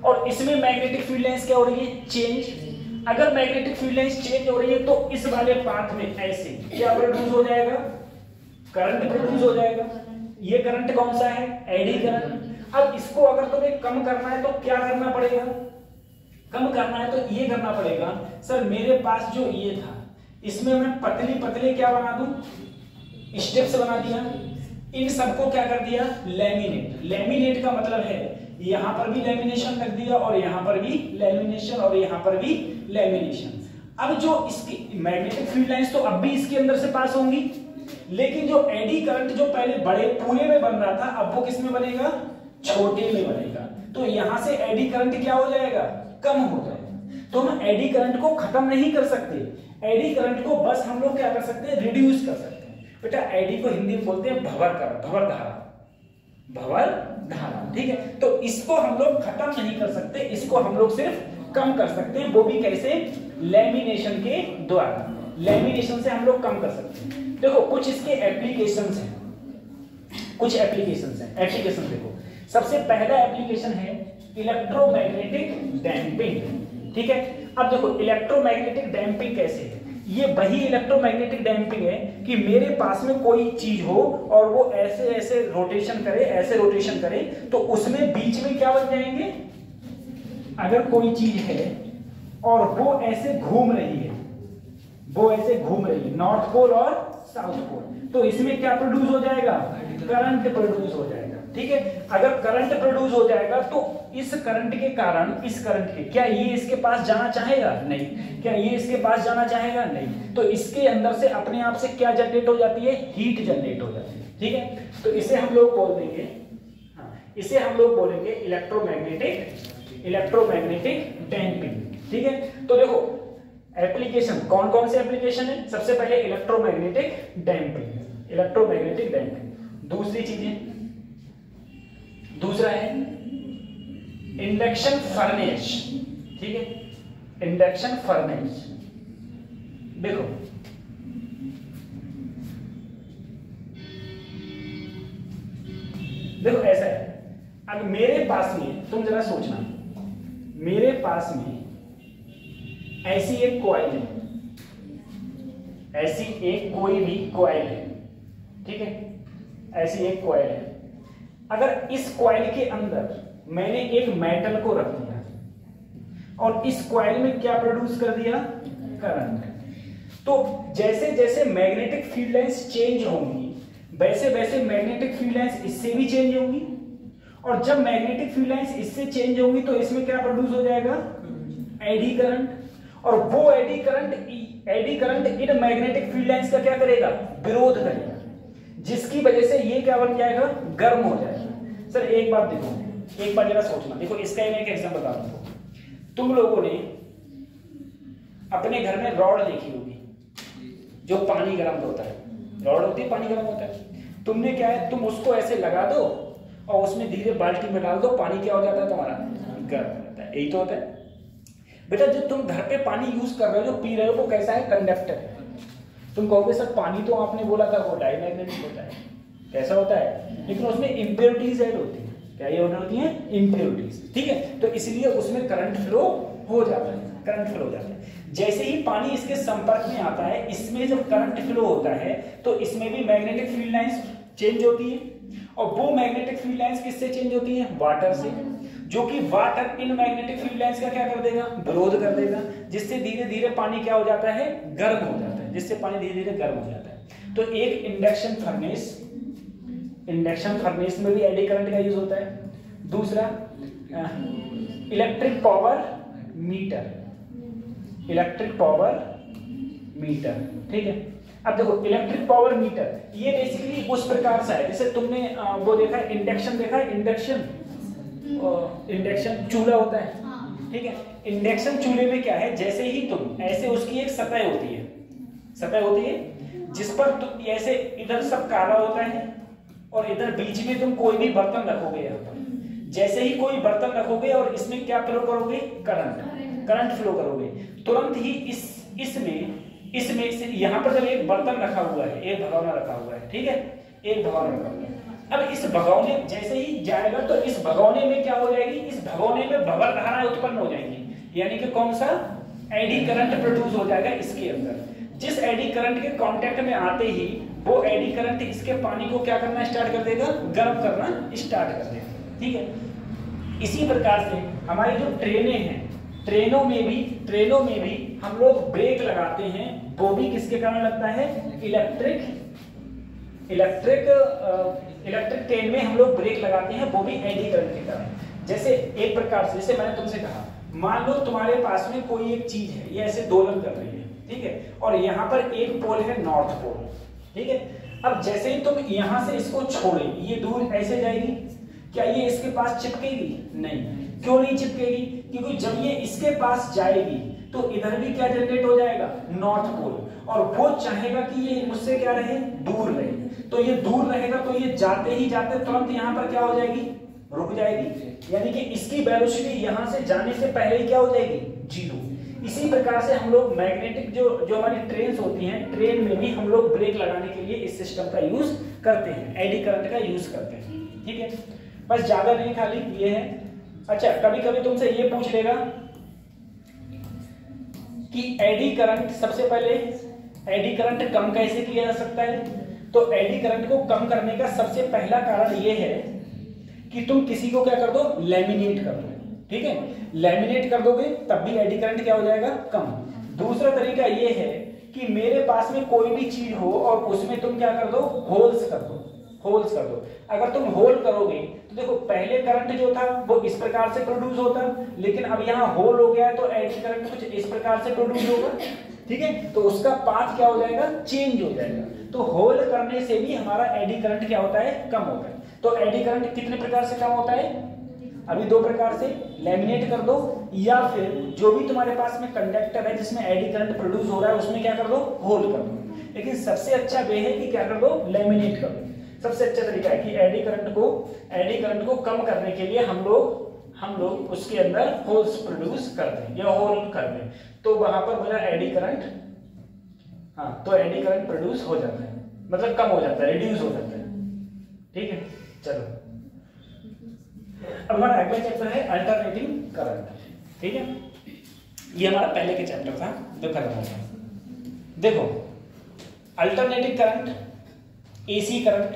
और इसमें मैग्नेटिक फील्ड लाइंस क्या हो रही है, चेंज। अगर मैग्नेटिक फील्ड लाइंस चेंज हो रही है तो इस वाले पाथ में ऐसे क्या प्रोड्यूस हो जाएगा, करंट प्रोड्यूस हो जाएगा। ये करंट कौन सा है, एडी करंट। अब इसको अगर तुम्हें कम करना है तो क्या करना पड़ेगा, कम करना है तो ये करना पड़ेगा, सर मेरे पास जो ये था इसमें मैं पतली पतले क्या बना दूं, स्टेप्स बना दिया, इन सबको क्या कर दिया, लैमिनेट। लैमिनेट का मतलब है यहां पर भी लैमिनेशन लग दिया, और यहां पर भी लैमिनेशन, और यहां पर भी लैमिनेशन। अब जो इसकी मैग्नेटिक फील्ड लाइंस तो अब भी इसके अंदर से पास होंगी, लेकिन जो एडी करंट जो पहले बड़े पूरे में बन रहा था, अब वो किस में बनेगा, छोटे में बनेगा। तो यहां से एडी करंट क्या हो जाएगा, कम हो जाएगा। तो हम एडी करंट को खत्म नहीं कर सकते, एडी करंट को बस हम लोग क्या कर सकते हैं, रिड्यूस कर सकते हैं। बेटा एडी को हिंदी में बोलते हैं भंवर धारा, भंवर धारा। ठीक है, तो इसको हम लोग खत्म नहीं कर सकते, इसको हम लोग सिर्फ कम कर सकते हैं, वो भी कैसे, लैमिनेशन के द्वारा। लैमिनेशन से हम लोग कम कर सकते हैं। देखो कुछ इसके एप्लीकेशंस हैं, कुछ एप्लीकेशंस हैं, एप्लीकेशन देखो, सबसे पहला एप्लीकेशन है इलेक्ट्रोमैग्नेटिक डैम्पिंग। ठीक है, अब देखो इलेक्ट्रोमैग्नेटिक डैम्पिंग कैसे है, ये वही इलेक्ट्रोमैग्नेटिक डैम्पिंग है कि मेरे पास में कोई चीज हो और वो ऐसे ऐसे रोटेशन करे, ऐसे रोटेशन करे, तो उसमें बीच में क्या बन जाएंगे, अगर कोई चीज है और वो ऐसे घूम रही है, वो ऐसे घूम रही है नॉर्थ पोल और साउथ पोल, तो इसमें क्या प्रोड्यूस हो जाएगा, करंट प्रोड्यूस हो जाएगा। ठीक है, अगर करंट प्रोड्यूस हो जाएगा तो इस करंट के कारण, इस करंट के, क्या ये इसके पास जाना चाहेगा, नहीं, क्या ये इसके पास जाना चाहेगा, नहीं, तो इसके अंदर से अपने आप से क्या जनरेट हो जाती है, हीट जनरेट हो जाती है। ठीक है, तो इसे हम लोग बोल देंगे, इसे हम लोग बोलेंगे इलेक्ट्रोमैग्नेटिक डैम्पिंग। ठीक है, तो देखो एप्लीकेशन कौन कौन से एप्लीकेशन है, सबसे पहले इलेक्ट्रोमैग्नेटिक डैम्पिंग, इलेक्ट्रोमैग्नेटिक डैम्पिंग। दूसरी चीजें, दूसरा है इंडक्शन फर्नेस। ठीक है, इंडक्शन फर्नेस, देखो देखो ऐसा है, अब मेरे पास में, तुम जरा सोचना, मेरे पास में ऐसी एक कॉइल है, ऐसी एक कोई भी कॉइल है। ठीक है, ऐसी एक कॉइल है, अगर इस कॉइल के अंदर मैंने एक मेटल को रख दिया और इस कॉइल में क्या प्रोड्यूस कर दिया, करंट, तो जैसे जैसे मैग्नेटिक फील्ड लाइंस चेंज होंगी वैसे वैसे मैग्नेटिक फील्ड लाइंस इससे भी चेंज होंगी, और जब मैग्नेटिक फील्ड लाइंस इससे चेंज होंगी तो इसमें क्या प्रोड्यूस हो जाएगा, एडी करंट, और वो eddy current in magnetic field lines का क्या करेगा, विरोध करेगा, जिसकी वजह से ये क्या बन जाएगा, गर्म हो जाएगा। सर एक बात देखो, एक बार जरा सोचना, देखो इसका मैं एक एग्जांपल बता दूं। तुम लोगों ने अपने घर में रॉड देखी होगी, जो पानी गर्म होता है, रॉड होती है, पानी गर्म होता है। तुमने क्या है, तुम उसको ऐसे लगा दो और उसमें धीरे बाल्टी में डाल दो, पानी क्या हो जाता है तुम्हारा, गर्म हो जाता है। यही तो होता है बेटा। जो तुम घर पे पानी यूज कर रहे हो, जो पी रहे हो, वो कैसा है, कंडक्टर है। तुम कहोगे सर पानी तो आपने बोला था वो डायमैग्नेटिक होता है, कैसा होता है, लेकिन उसमें इम्प्योरिटीज ऐड होती है। क्या ये होती है, इम्प्योरिटीज, ठीक है। तो इसलिए उसमें करंट फ्लो हो जाता है, करंट फ्लो हो जाता है। जैसे ही पानी इसके संपर्क में आता है, इसमें जब करंट फ्लो होता है तो इसमें भी मैग्नेटिक फील्ड लाइंस चेंज होती है, और वो मैग्नेटिक फील्ड लाइंस किससे चेंज होती है, वाटर से, जो कि water in magnetic field lines का क्या कर देगा, विरोध कर देगा, जिससे धीरे धीरे पानी क्या हो जाता है, गर्म हो जाता है, जिससे पानी धीरे धीरे गर्म हो जाता है। तो एक इंडक्शन फर्नेस में भी एडी करंट का यूज होता है। दूसरा इलेक्ट्रिक पावर मीटर, ठीक है। अब देखो इलेक्ट्रिक पावर मीटर ये बेसिकली उस प्रकार से है, जैसे तुमने वो देखा है, इंडक्शन देखा है, इंडक्शन चूल्हा होता है, ठीक है। इंडक्शन चूल्हे में क्या है, जैसे ही तुम ऐसे, उसकी एक सतह होती है जिस पर तुम ऐसे, इधर सब काला होता है और इधर बीच में तुम कोई भी बर्तन रखोगे, यहाँ पर जैसे ही कोई बर्तन रखोगे और इसमें क्या फ्लो करोगे, करंट फ्लो करोगे, तुरंत ही इसमें से यहाँ पर जब एक बर्तन रखा हुआ है, एक भगोना रखा हुआ है, ठीक है, एक भगोना रखा हुआ है। अब इस भगोने जैसे ही जाएगा तो इस भगोने में क्या हो जाएगी, इस भगोने में भंवर धाराएं उत्पन्न हो जाएंगी, यानी कि कौन सा, एडी करंट प्रोड्यूस हो जाएगा इसके अंदर। जिस एडी करंट के कांटेक्ट में आते ही वो एडी करंट इसके पानी को क्या करना स्टार्ट कर देगा, गर्म करना स्टार्ट कर देगा, ठीक है। इसी प्रकार से हमारी जो ट्रेनें हैं, ट्रेनों में भी हम लोग ब्रेक लगाते हैं, वो भी किसके कारण लगता है, इलेक्ट्रिक ट्रेन में हम लोग ब्रेक लगाते हैं, वो भी एडी करंट के कारण। जैसे एक प्रकार से, जैसे मैंने तुमसे कहा, मान लो तुम्हारे पास में कोई एक चीज है, ये ऐसे दोलन कर रही है, ठीक है, और यहाँ पर एक पोल है, नॉर्थ पोल, ठीक है। अब जैसे ही तुम यहाँ से इसको छोड़े, ये दूर ऐसे जाएगी, क्या ये इसके पास चिपकेगी, नहीं। क्यों नहीं चिपकेगी, क्योंकि जब ये इसके पास जाएगी तो इधर भी क्या जनरेट हो जाएगा, नॉर्थ पोल, और वो चाहेगा कि ये मुझसे क्या रहे, दूर रहे। तो ये दूर रहेगा तो ये जाते ही जाते तुरंत यहाँ पर क्या हो जाएगी, रुक जाएगी, यानी कि इसकी वेलोसिटी यहाँ से जाने से पहले ही क्या हो जाएगी, जीरो। इसी प्रकार से हम लोग मैग्नेटिक जो हमारी ट्रेन होती हैं, ट्रेन में भी हम लोग ब्रेक लगाने के लिए इस सिस्टम का यूज करते हैं, एडी करंट का यूज करते हैं, ठीक है। बस ज्यादा नहीं, खाली ये है। अच्छा, कभी कभी तुमसे ये पूछ लेगा कि एडी करंट, सबसे पहले एडी करंट कम कैसे किया जा सकता है। तो एडी करंट को कम करने का सबसे पहला कारण ये है कि तुम किसी को क्या कर दो, लैमिनेट कर दो, ठीक है। लैमिनेट कर दोगे तब भी एडी करंट क्या हो जाएगा, कम। दूसरा तरीका ये है कि मेरे पास में कोई भी चीज हो और उसमें तुम क्या कर दो, होल्स कर दो। अगर तुम होल करोगे तो देखो, पहले करंट जो था वो इस प्रकार से प्रोड्यूस होता, लेकिन अब यहाँ होल हो गया है तो एडी करंट कुछ इस प्रकार से प्रोड्यूस होगा, ठीक है। तो उसका पाथ क्या हो जाएगा, चेंज हो जाएगा। तो होल करने से भी हमारा एडी करंट क्या होता है, कम होता है। तो एडी करंट कितने प्रकार से कम होता है, अभी दो प्रकार से, लैमिनेट कर दो, या फिर जो भी तुम्हारे पास में कंडक्टर है जिसमें एडी करंट प्रोड्यूस हो रहा है उसमें क्या कर दो, होल कर दो। लेकिन सबसे अच्छा वे है कि क्या कर दो, लैमिनेट कर दो। सबसे अच्छा तरीका है कि एडी करंट को कम करने के लिए हम लोग उसके अंदर होल्स प्रोड्यूस कर दें या होल कर दें, तो वहां पर मेरा एडी करंट, तो एडी करंट प्रोड्यूस हो जाता है, मतलब कम हो जाता है, रिड्यूस हो जाता है, ठीक है। चलो, अब हमारा अगला चैप्टर है अल्टरनेटिंग करंट, ठीक है। ये हमारा पहले के चैप्टर था जो कर रहा था। देखो, अल्टरनेटिंग करंट, एसी करंट,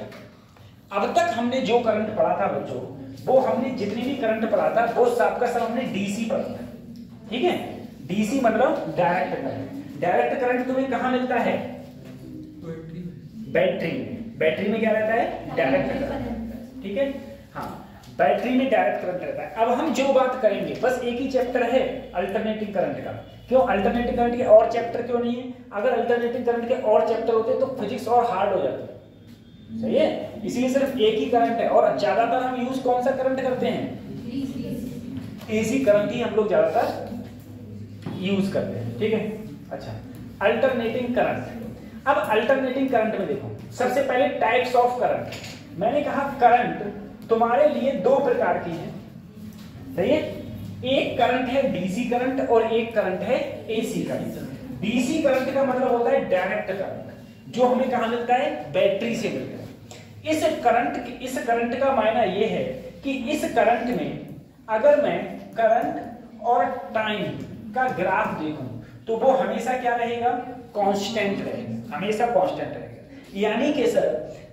अब तक हमने जो करंट पढ़ा था बच्चों, वो हमने जितनी भी करंट पढ़ा था वो सबका सब हमने डीसी पढ़ा था, ठीक है। डीसी मतलब डायरेक्ट करंट। डायरेक्ट करंट तुम्हें कहां मिलता है, बैटरी में क्या रहता है, डायरेक्ट करंट, ठीक है। हाँ, बैटरी में डायरेक्ट करंट रहता है। अब हम जो बात करेंगे, बस एक ही चैप्टर है अल्टरनेटिंग करंट का, क्यों अल्टरनेटिंग करंट के और चैप्टर क्यों नहीं है? अगर अल्टरनेटिंग करंट के और चैप्टर होते तो फिजिक्स और हार्ड हो जाती। सही है, इसीलिए सिर्फ एक ही करंट है। और ज्यादातर हम यूज कौन सा करंट करते हैं? एसी करंट ही हम लोग ज्यादातर यूज करते हैं। ठीक है, अच्छा अल्टरनेटिंग करंट। अब अल्टरनेटिंग करंट में देखो, सबसे पहले टाइप्स ऑफ करंट। मैंने कहा करंट तुम्हारे लिए दो प्रकार की है। सही है, एक करंट है डीसी करंट और एक करंट है एसी करंट। डीसी करंट का मतलब होता है डायरेक्ट करंट, जो हमें कहां मिलता है? बैटरी से मिलता है। इस करंट का मायना यह है कि इस करंट में अगर मैं करंट और टाइम का ग्राफ देखूं तो वो हमेशा क्या रहेगा? कांस्टेंट रहेगा, हमेशा कांस्टेंट रहेगा। यानी कि सर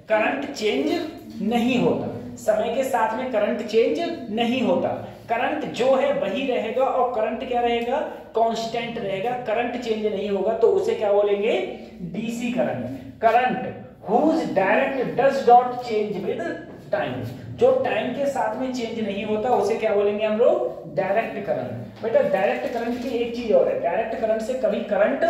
करंट चेंज नहीं होता, समय के साथ में करंट चेंज नहीं होता, करंट जो है वही रहेगा और करंट क्या रहेगा? कांस्टेंट रहेगा, करंट चेंज नहीं होगा। तो उसे क्या बोलेंगे? DC current. Current whose direct does not change with time, जो टाइम के साथ में चेंज नहीं होता उसे क्या बोलेंगे हम लोग? Direct current. बेटा डायरेक्ट करंट की एक चीज और है, डायरेक्ट करंट से कभी करंट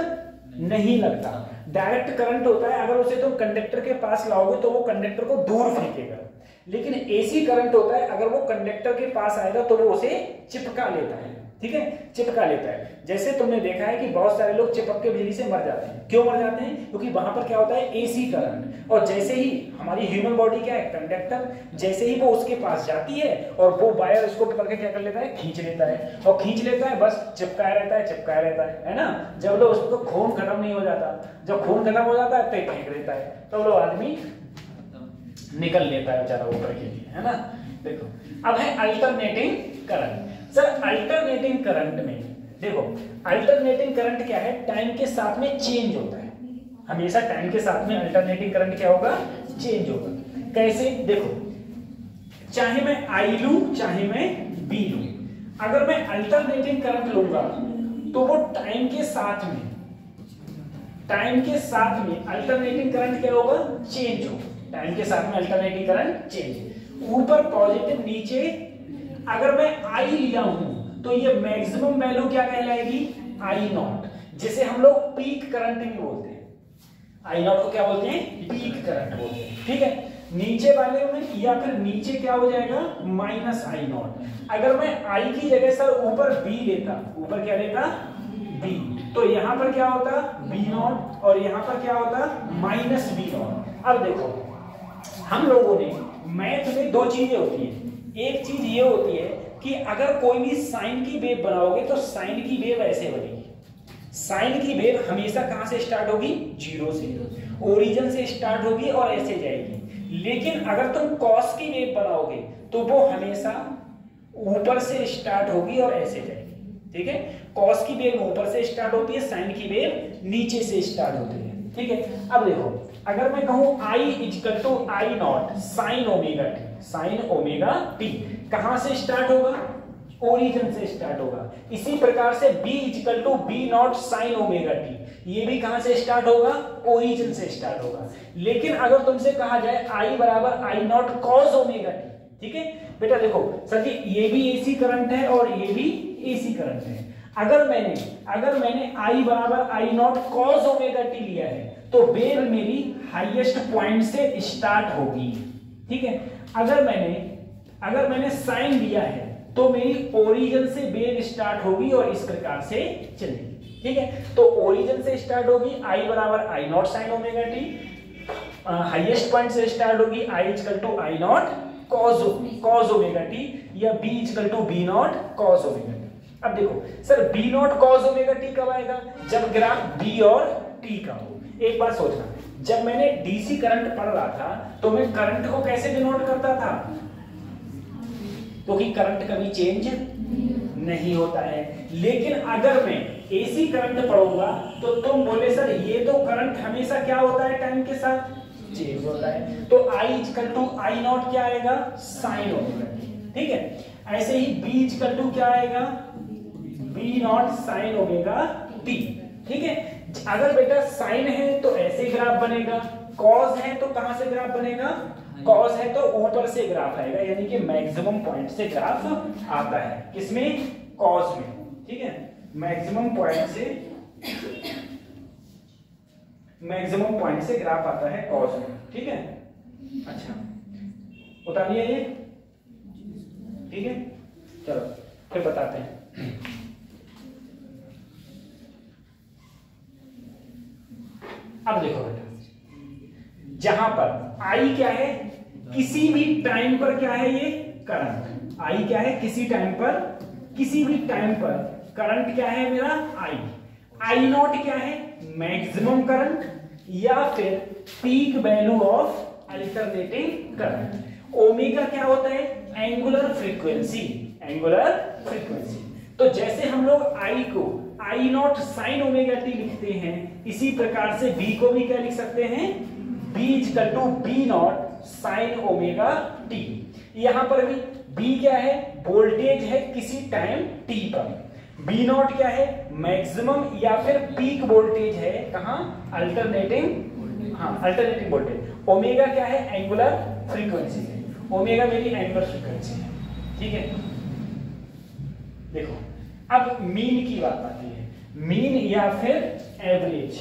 नहीं लगता। डायरेक्ट करंट होता है अगर उसे तुम कंडक्टर के पास लाओगे तो वो कंडक्टर को दूर फेंकेगा, लेकिन एसी करंट होता है अगर वो कंडक्टर के पास आएगा तो वो उसे चिपका लेता है। ठीक है, चिपका लेता है। जैसे तुमने देखा है कि बहुत सारे लोग चिपक के बिजली से मर जाते हैं। क्यों मर जाते हैं? क्योंकि वहां पर क्या होता है? AC current. और जैसे ही हमारी ह्यूमन बॉडी क्या है? कंडक्टर। जैसे ही वो उसके पास जाती है और वो वायर उसको पकड़ के क्या कर लेता है? खींच लेता है, और खींच लेता है, बस चिपकाया रहता है, चिपकाया रहता है ना। जब लोग उसको खून खत्म नहीं हो जाता, जब खून खत्म हो जाता है तो फेंक देता है, तो लोग आदमी निकल लेता है बेचारा ऊपर के लिए, है ना। देखो अब है alternating current. Sir alternating current में देखो, अल्टरनेटिंग करंट क्या है? टाइम के साथ में चेंज होता है, हमेशा टाइम के साथ में अल्टरनेटिंग करंट क्या होगा? चेंज होगा। कैसे? देखो, चाहे मैं आई लूं चाहे मैं बी लूं, अगर मैं अल्टरनेटिंग करंट लूंगा तो वो टाइम के साथ में अल्टरनेटिंग करंट क्या होगा? चेंज होगा। टाइम के साथ में अल्टरनेटिंग करंट चेंज, ऊपर पॉजिटिव नीचे। अगर मैं आई लिया हूं तो ये मैक्सिमम वैल्यू क्या कहलाएगी? आई नॉट, जिसे हम लोग पीक करंट भी बोलते हैं। आई नॉट को क्या बोलते हैं? पीक करंट बोलते हैं। ठीक है, नीचे वाले में या फिर नीचे क्या हो जाएगा? Minus I not. अगर मैं आई की जगह सर ऊपर बी लेता, ऊपर क्या लेता? बी, तो यहां पर क्या होता? बी नॉट, और यहां पर क्या होता? Minus B naught. अब देखो, हम लोगों ने मैथ में दो चीजें होती है। एक चीज ये होती है कि अगर कोई भी साइन की वेव बनाओगे तो साइन की वेव ऐसे बनेगी। साइन की वेव हमेशा कहां से स्टार्ट होगी? जीरो से, ओरिजिन से स्टार्ट होगी और ऐसे जाएगी। लेकिन अगर तुम कॉस की वेव बनाओगे तो वो हमेशा ऊपर से स्टार्ट होगी और ऐसे जाएगी। ठीक है, कॉस की वेव ऊपर से स्टार्ट होती है, साइन की वेव नीचे से स्टार्ट होती है। ठीक है, अब देखो, अगर मैं कहूं I equal to I naught sine omega t, sine omega t कहां से स्टार्ट होगा? ओरिजिन से स्टार्ट होगा। इसी प्रकार से B equal to B naught sine omega t, ये भी कहां से स्टार्ट होगा? ओरिजिन से स्टार्ट होगा। लेकिन अगर तुमसे कहा जाए I बराबर I naught cos omega T, ठीक है बेटा, देखो सर जी ये भी एसी करंट है और ये भी एसी करंट है। अगर मैंने I बराबर I naught cos omega T लिया है तो वेव मेरी हाईएस्ट पॉइंट से स्टार्ट होगी। ठीक है, अगर मैंने साइन लिया है तो मेरी ओरिजिन से वेव स्टार्ट होगी और इस प्रकार से चलेगी। ठीक है, तो ओरिजिन से स्टार्ट होगी I बराबर I naught sine omega T, highest point से स्टार्ट होगी I equal to I naught cos omega T, या B equal to B naught cos omega T. अब देखो sir B naught cos omega T कब आएगा? जब graph B और T का हो। एक बात सोचना, जब मैंने डीसी करंट पढ़ रहा था तो मैं करंट को कैसे डिनोट करता था? क्योंकि करंट कभी चेंज नहीं होता है। लेकिन अगर मैं एसी करंट पढ़ूंगा तो तुम बोले सर ये तो करंट हमेशा क्या होता है? टाइम के साथ चेंज होता है। तो I equal to I naught क्या आएगा? Sine omega T. ठीक है, ऐसे ही B इक्वल टू क्या आएगा? B naught sine omega T. ठीक है, अगर बेटा साइन है तो ऐसे ग्राफ बनेगा, कॉस है तो कहां से ग्राफ बनेगा? कॉस है तो ऊपर से ग्राफ आएगा, यानी कि मैक्सिमम पॉइंट से ग्राफ आता है। किसमें? कॉस में। ठीक है, मैक्सिमम पॉइंट से ग्राफ आता है कॉस में, ठीक है। अच्छा उतार लिया ये, ठीक है। चलो फिर बताते हैं। अब देखो बेटा, जहां पर आई क्या है, किसी भी टाइम पर क्या है, ये करंट। आई क्या है, किसी भी टाइम पर करंट क्या है मेरा, आई नॉट क्या है, मैक्सिमम करंट या फिर peak value of alternating current. Omega क्या होता है, एंगुलर फ्रीक्वेंसी। तो जैसे हम लोग आई को आई नॉट साइन ओमेगा टी लिखते हैं, इसी प्रकार से बी को भी क्या लिख सकते हैं, B equal to B naught sine omega t. यहां पर भी बी क्या है, वोल्टेज है किसी टाइम टी पर। बी नॉट क्या है, मैक्सिमम या फिर पीक वोल्टेज है, कहां, अल्टरनेटिंग वोल्टेज। ओमेगा क्या है, एंगुलर फ्रीक्वेंसी है। ओमेगा मेरी एंगुलर फ्रीक्वेंसी है, ठीक है। देखो अब मीन की बात आती है, मीन या फिर एवरेज,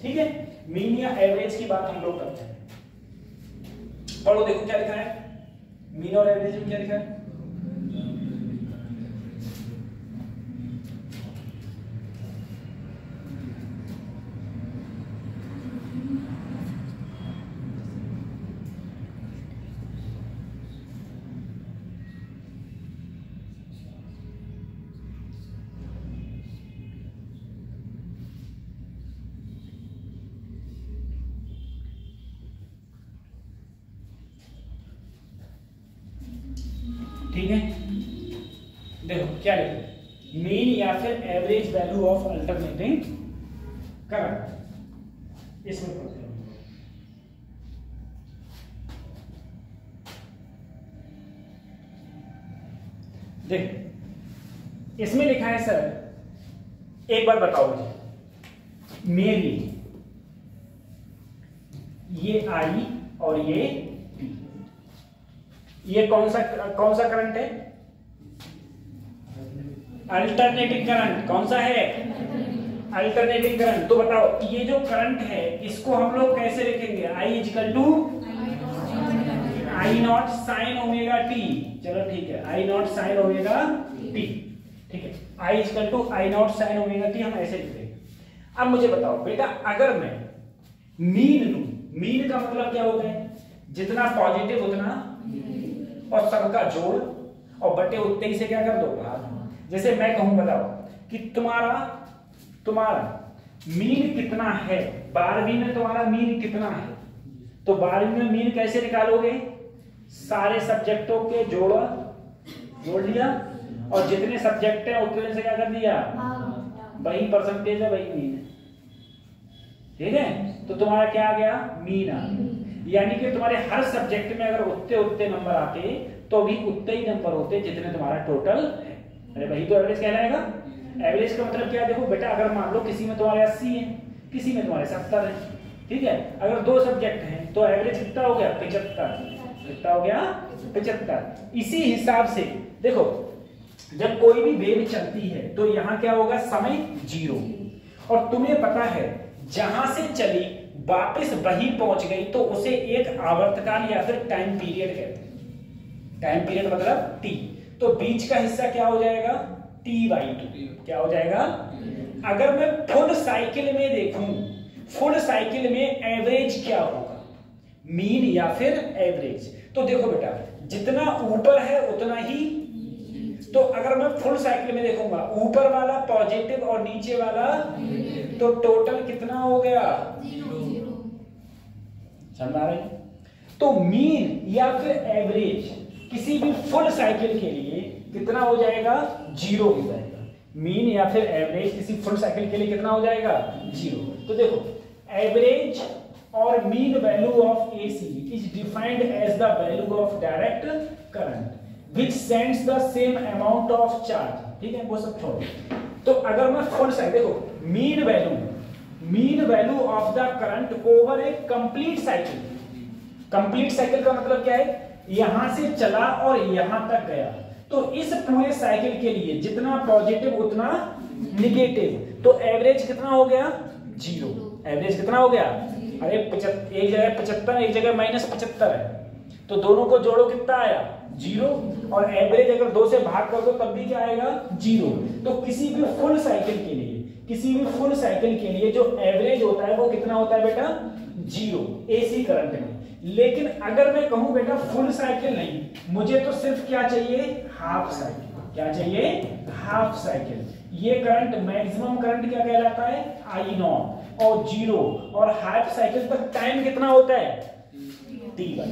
ठीक है। मीन या एवरेज की बात हम लोग करते हैं। पढ़ो, देखो क्या लिखा है, मीन और एवरेज में क्या लिखा है। ठीक है, देखो क्या लिखा, मीन या फिर average value of alternating current. इसमें पढ़ते हैं, देखो इसमें लिखा है सर, एक बार बताओ मुझे, मेरी ये आई और ये टी, ये कौन सा करंट है, अल्टरनेटिंग करंट। कौन सा है, अल्टरनेटिंग करंट। तो बताओ ये जो करंट है इसको हम लोग कैसे लिखेंगे, I equal to I naught sine omega T. चलो ठीक है, I naught sine omega T, ठीक है। I equal to I naught sine omega T हम ऐसे लिखेंगे। अब मुझे बताओ बेटा, अगर मैं मीन लूं, मीन का मतलब क्या होता है, जितना पॉजिटिव उतना और सबका जोड़ और बटे उतने ही से क्या कर दो भाग। जैसे मैं कहूं, बताओ कि तुम्हारा मीन कितना है, 12वीं में तुम्हारा मीन कितना है, तो 12वीं में मीन कैसे निकालोगे, सारे सब्जेक्टों के जोड़ लिया और जितने सब्जेक्ट हैं उतने से क्या कर दिया, वही परसेंटेज है, वही मीन है, ठीक है। तो तुम्हारा क्या आ गया, मीन आ गया। यानी कि तुम्हारे हर सब्जेक्ट में अगर उतने नंबर आते तो भी उतने ही नंबर होते जितने तुम्हारा टोटल है। अरे वही तो एवरेज कहलाएगा। एवरेज का मतलब क्या है, देखो बेटा, अगर मान लो किसी में तुम्हारे 80 है, किसी में तुम्हारे 70 है, ठीक है। अगर 2 सब्जेक्ट हैं तो एवरेज कितना हो गया, 75। कितना हो गया, 75। इसी हिसाब से देखो, जब कोई भी वेव चलती है तो यहाँ क्या होगा, समय 0, और तुम्हें पता है जहां से चली वापस वही पहुंच गई तो उसे एक आवर्तकाल या फिर टाइम पीरियड कहते हैं। टाइम पीरियड मतलब टी। तो बीच का हिस्सा क्या हो जाएगा, t/2। क्या हो जाएगा, अगर मैं फुल साइकिल में देखूं, फुल साइकिल में एवरेज क्या होगा, मीन या फिर एवरेज। तो देखो बेटा, जितना ऊपर है उतना ही, तो अगर मैं फुल साइकिल में देखूंगा, ऊपर वाला पॉजिटिव और नीचे वाला, तो टोटल कितना हो गया, 0। समझ आ रही है। तो मीन या फिर एवरेज किसी भी फुल साइकिल के लिए कितना हो जाएगा, 0 हो जाएगा। मीन या फिर एवरेज किसी फुल साइकिल के लिए कितना हो जाएगा, 0। तो देखो, एवरेज और mean value of AC is defined as the value of direct current which sends the same amount of charge, ठीक है, वो सब छोड़ो। तो अगर मैं फुल साइकिल, देखो mean value of the current over A complete cycle. Complete cycle का मतलब क्या है, यहां से चला और यहां तक गया, तो इस पूरे साइकिल के लिए जितना पॉजिटिव उतना निगेटिव, तो एवरेज कितना हो गया 0। एवरेज कितना हो गया, अरे एक जगह 75 एक जगह -75 है, तो दोनों को जोड़ो कितना आया 0, और एवरेज अगर 2 से भाग कर दो तब भी क्या आएगा 0। तो किसी भी फुल साइकिल के लिए जो एवरेज होता है वो कितना होता है बेटा 0 एसी करंट में। लेकिन अगर मैं कहूं बेटा फुल साइकिल नहीं, मुझे तो सिर्फ क्या चाहिए हाफ साइकिल। क्या चाहिए हाफ साइकिल। ये करंट मैक्सिमम करंट क्या कहलाता है I0 और 0, और हाफ साइकिल तक टाइम कितना होता है T/2।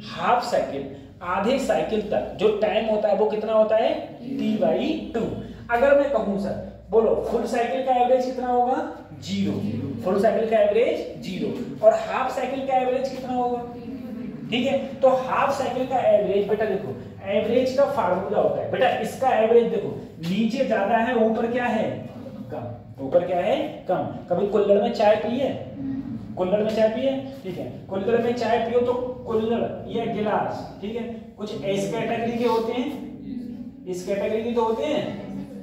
हाफ साइकिल आधे साइकिल तक जो टाइम होता है वो कितना होता है T/2। अगर मैं कहूं सर बोलो फुल साइकिल का एवरेज कितना होगा 0, फुल साइकिल का एवरेज 0, और हाफ साइकिल का एवरेज कितना होगा, ठीक है। तो हाफ साइकिल का एवरेज बेटा देखो, एवरेज का फार्मूला होता है बेटा, इसका एवरेज देखो नीचे ज्यादा है ऊपर क्या है कम, ऊपर क्या है कम। कभी कुल्हड़ में चाय पी है, कुल्हड़ में चाय पिए, ठीक है, कुल्हड़ में चाय पियो तो कुल्हड़ या गिलास, ठीक है, कुछ इस कैटेगरी के होते हैं, इस कैटेगरी के तो होते हैं,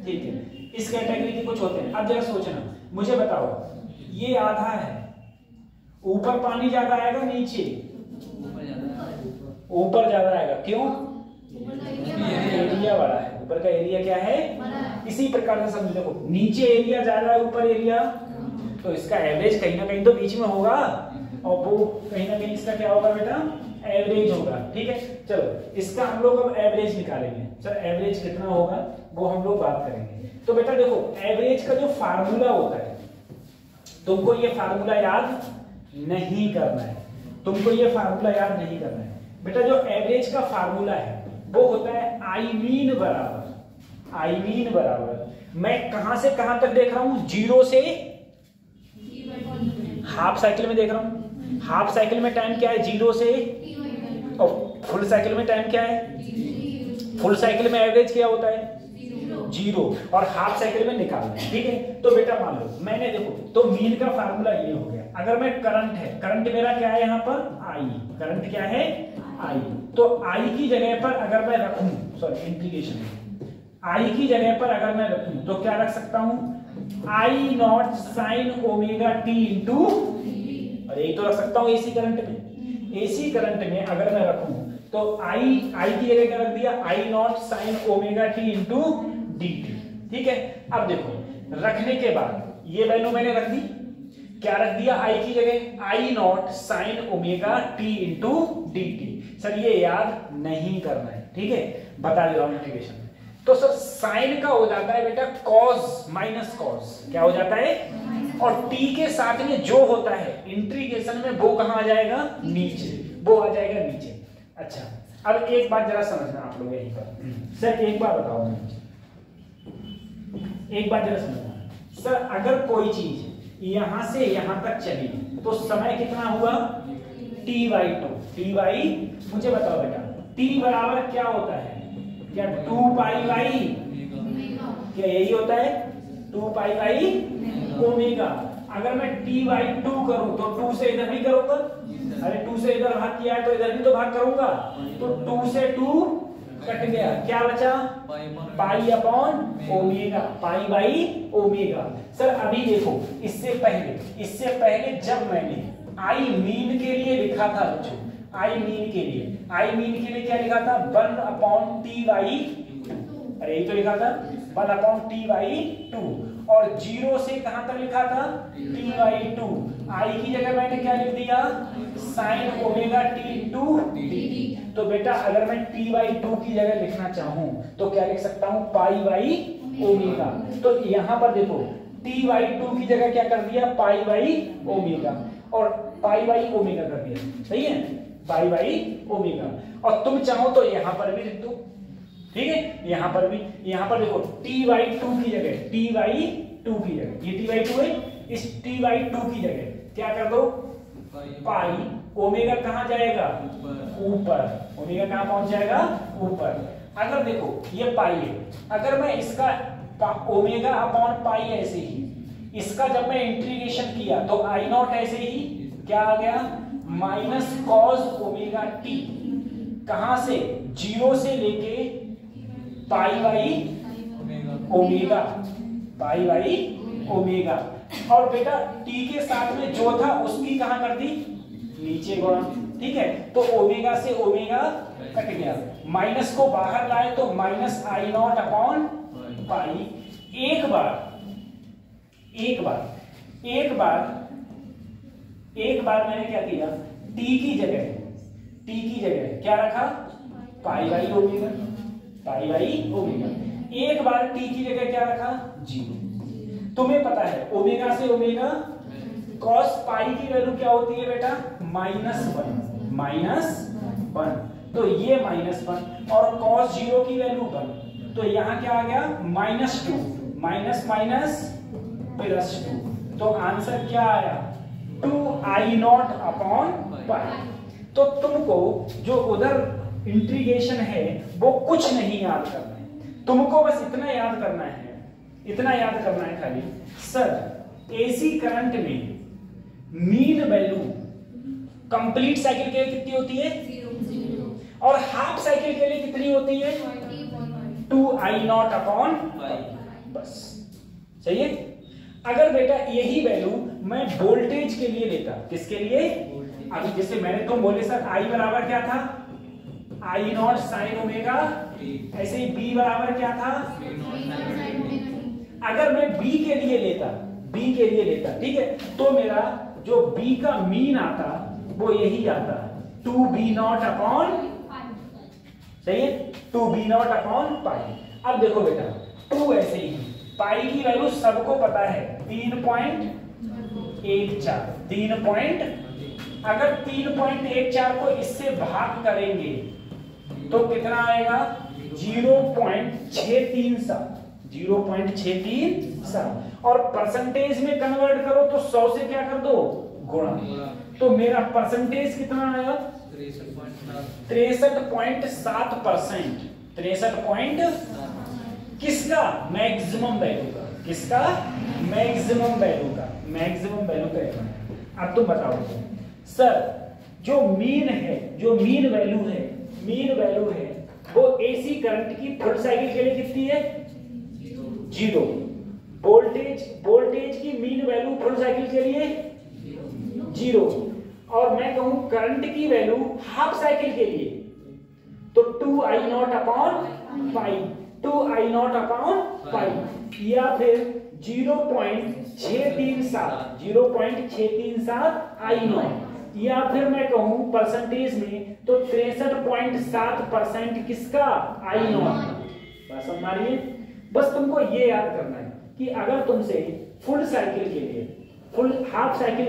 ठीक है, इस कैटेगरी के कुछ होते हैं। अब जरा सोचना, मुझे बताओ ये आधा है, ऊपर पानी ज्यादा आएगा नीचे ऊपर ज्यादा आएगा, क्यों एरिया बड़ा है, ऊपर का एरिया क्या है, इसी प्रकार से समझ लो नीचे एरिया ज्यादा है ऊपर एरिया, तो इसका एवरेज कहीं ना कहीं तो बीच में होगा, और वो कहीं ना कहीं इसका क्या होगा बेटा एवरेज होगा, ठीक है। चलो इसका हम लोग अब एवरेज निकालेंगे, सर एवरेज कितना होगा वो हम लोग बात करेंगे। तो बेटा देखो एवरेज का जो फार्मूला होता है, तुमको ये फार्मूला याद नहीं करना है, तुमको ये फार्मूला याद नहीं करना है बेटा। जो एवरेज का फार्मूला है वो होता है I mean बराबर, मैं कहां से कहां तक देख रहा हूं, 0 से हाफ साइकिल में देख रहा हूं, हाफ साइकिल में टाइम क्या है 0 से, और फुल साइकिल में टाइम क्या है, फुल साइकिल में एवरेज क्या होता है 0, और हाफ साइकिल में निकालना है, ठीक है। तो बेटा मान लो मैंने देखो, तो मीन का फार्मूला ये हो गया। अगर मैं करंट है, करंट मेरा क्या है यहाँ पर I, करंट क्या है I, तो I की जगह पर अगर मैं रखूं, सॉरी इंटीग्रेशन, I की जगह पर अगर मैं रखूं तो क्या रख सकता हूं I0 sin omega t into, और यही तो रख सकता हूं एसी करंट में। एसी करंट में अगर मैं रखूं तो I की जगह क्या रख दिया I0 sin omega t into dt, ठीक है। अब देखो रखने के बाद ये वैल्यू मैंने रख दी, क्या रख दिया I की जगह I0 sin omega t into dt। Sir ये याद नहीं करना है, ठीक है, बता दे रहा हूं इंटीग्रेशन में। तो सर साइन का हो जाता है बेटा कॉस माइनस कॉस, क्या हो जाता है, और t के साथ में जो होता है इंटीग्रेशन में वो कहां आ जाएगा नीचे, वो आ जाएगा नीचे। अच्छा अब एक बात जरा समझना आप लोग यहीं पर, सर एक बात बताओ, एक बात जरा समझना सर, अगर कोई चीज यहां से यहां तक चली तो समय कितना हुआ T/2, मुझे बताओ बेटा T बराबर क्या होता है, क्या 2π/, क्या यही होता है 2π/, ओमेगा। अगर मैं T/2 करूं तो 2 से इधर भी करूंगा, अरे 2 से इधर भाग किया है तो इधर भी तो भाग करूंगा, तो 2 से 2 कट गया, क्या बचा π/ओमेगा, π/ओमेगा। सर अभी देखो इससे पहले जब मैंने I मीन के लिए लिखा था बच्चों, I मीन के लिए क्या लिखा था 1/T/2, अरे यही तो लिखा था 1/T/2, और 0 से कहां तक लिखा था T/2। I की जगह मैंने क्या लिख दिया sin omega t into dt। तो बेटा अगर मैं T/2 की जगह लिखना चाहूं तो क्या लिख सकता हूं π/ओमेगा। तो यहां पर देखो T/2 की जगह क्या कर दिया π/ओमेगा, और π/ओमेगा कर दिया, सही है π/ओमेगा। और तुम चाहो तो यहां पर भी लिख दो, ठीक है, यहां पर देखो T/2 की जगह ये T/2 है, इस T/2 की जगह क्या कर दो पाई, ओमेगा कहां जाएगा ऊपर, ओमेगा कहां पहुंच जाएगा ऊपर। अगर देखो ये पाई है, अगर मैं इसका ओमेगा अपॉन पाई ऐसे ही, इसका जब मैं इंटीग्रेशन किया तो I0 ऐसे ही क्या आ गया माइनस कॉस ओमेगा t, कहां से 0 से लेके pi by omega, pi by omega. और बेटा टी के साथ में जो था उसकी कहां कर दी, नीचे गुणा, ठीक है। तो ओमेगा से ओमेगा कट गया, माइनस को बाहर लाए तो minus I not upon pi. एक बार मैंने क्या किया, टी की जगह क्या रखा, pi by omega, pi by omega. एक बार टी की जगह क्या रखा, 0। तुम्हें पता है ओमेगा से ओमेगा कॉस पाई की वैल्यू क्या होती है बेटा, -1, तो ये -1 और कॉस 0 की वैल्यू 1, तो यहां क्या आ गया, -2, +2, तो आंसर क्या आया, 2i0 अपॉन पाई। तो तुमको जो उधर इंटीग्रेशन है वो कुछ नहीं याद करना है, तुमको बस इतना याद करना है खाली, सर एसी करंट में मीन वैल्यू कंप्लीट साइकिल के लिए कितनी होती है, 0, और हाफ साइकिल के लिए कितनी होती है, 2i0 अपॉन पाई, बस सही है। अगर बेटा यही वैल्यू मैं वोल्टेज के लिए लेता, किसके लिए, अभी जैसे मैंने तुम बोले सर I बराबर क्या था, I0 साइन ओमेगा, ऐसे ही B बराबर क्या था, अगर मैं B के लिए लेता, ठीक है, तो मेरा जो B का मीन आता वो यही आता, 2b0 अपॉन, सही है, 2b0 अपॉन पाई। अब देखो बेटा 2 ऐसे ही, पाई की वैल्यू सबको पता है 3.14, अगर 3.14 को इससे भाग करेंगे तो कितना आएगा, 0.637, और परसेंटेज में कन्वर्ट करो तो 100 से क्या कर दो, गुणा, तो मेरा परसेंटेज कितना आया, 63.7%, 63 किसका, मैक्सिमम वैल्यू का, किसका, मैक्सिमम वैल्यू का। अब तुम बताओ सर, जो मीन वैल्यू है वो एसी करंट की फुल साइकिल के लिए कितनी है, 0। वोल्टेज की मीन वैल्यू फुल साइकिल के लिए 0, और मैं कहूं करंट की वैल्यू हाफ साइकिल के लिए तो 2i0 upon pi, 2i0 upon pi, या फिर 0.637 i0, या फिर मैं कहूं परसेंटेज में तो 63.7% किसका, I0। बस हमारी, बस तुमको ये याद करना है कि अगर तुमसे फुल साइकिल के लिए, हाफ साइकिल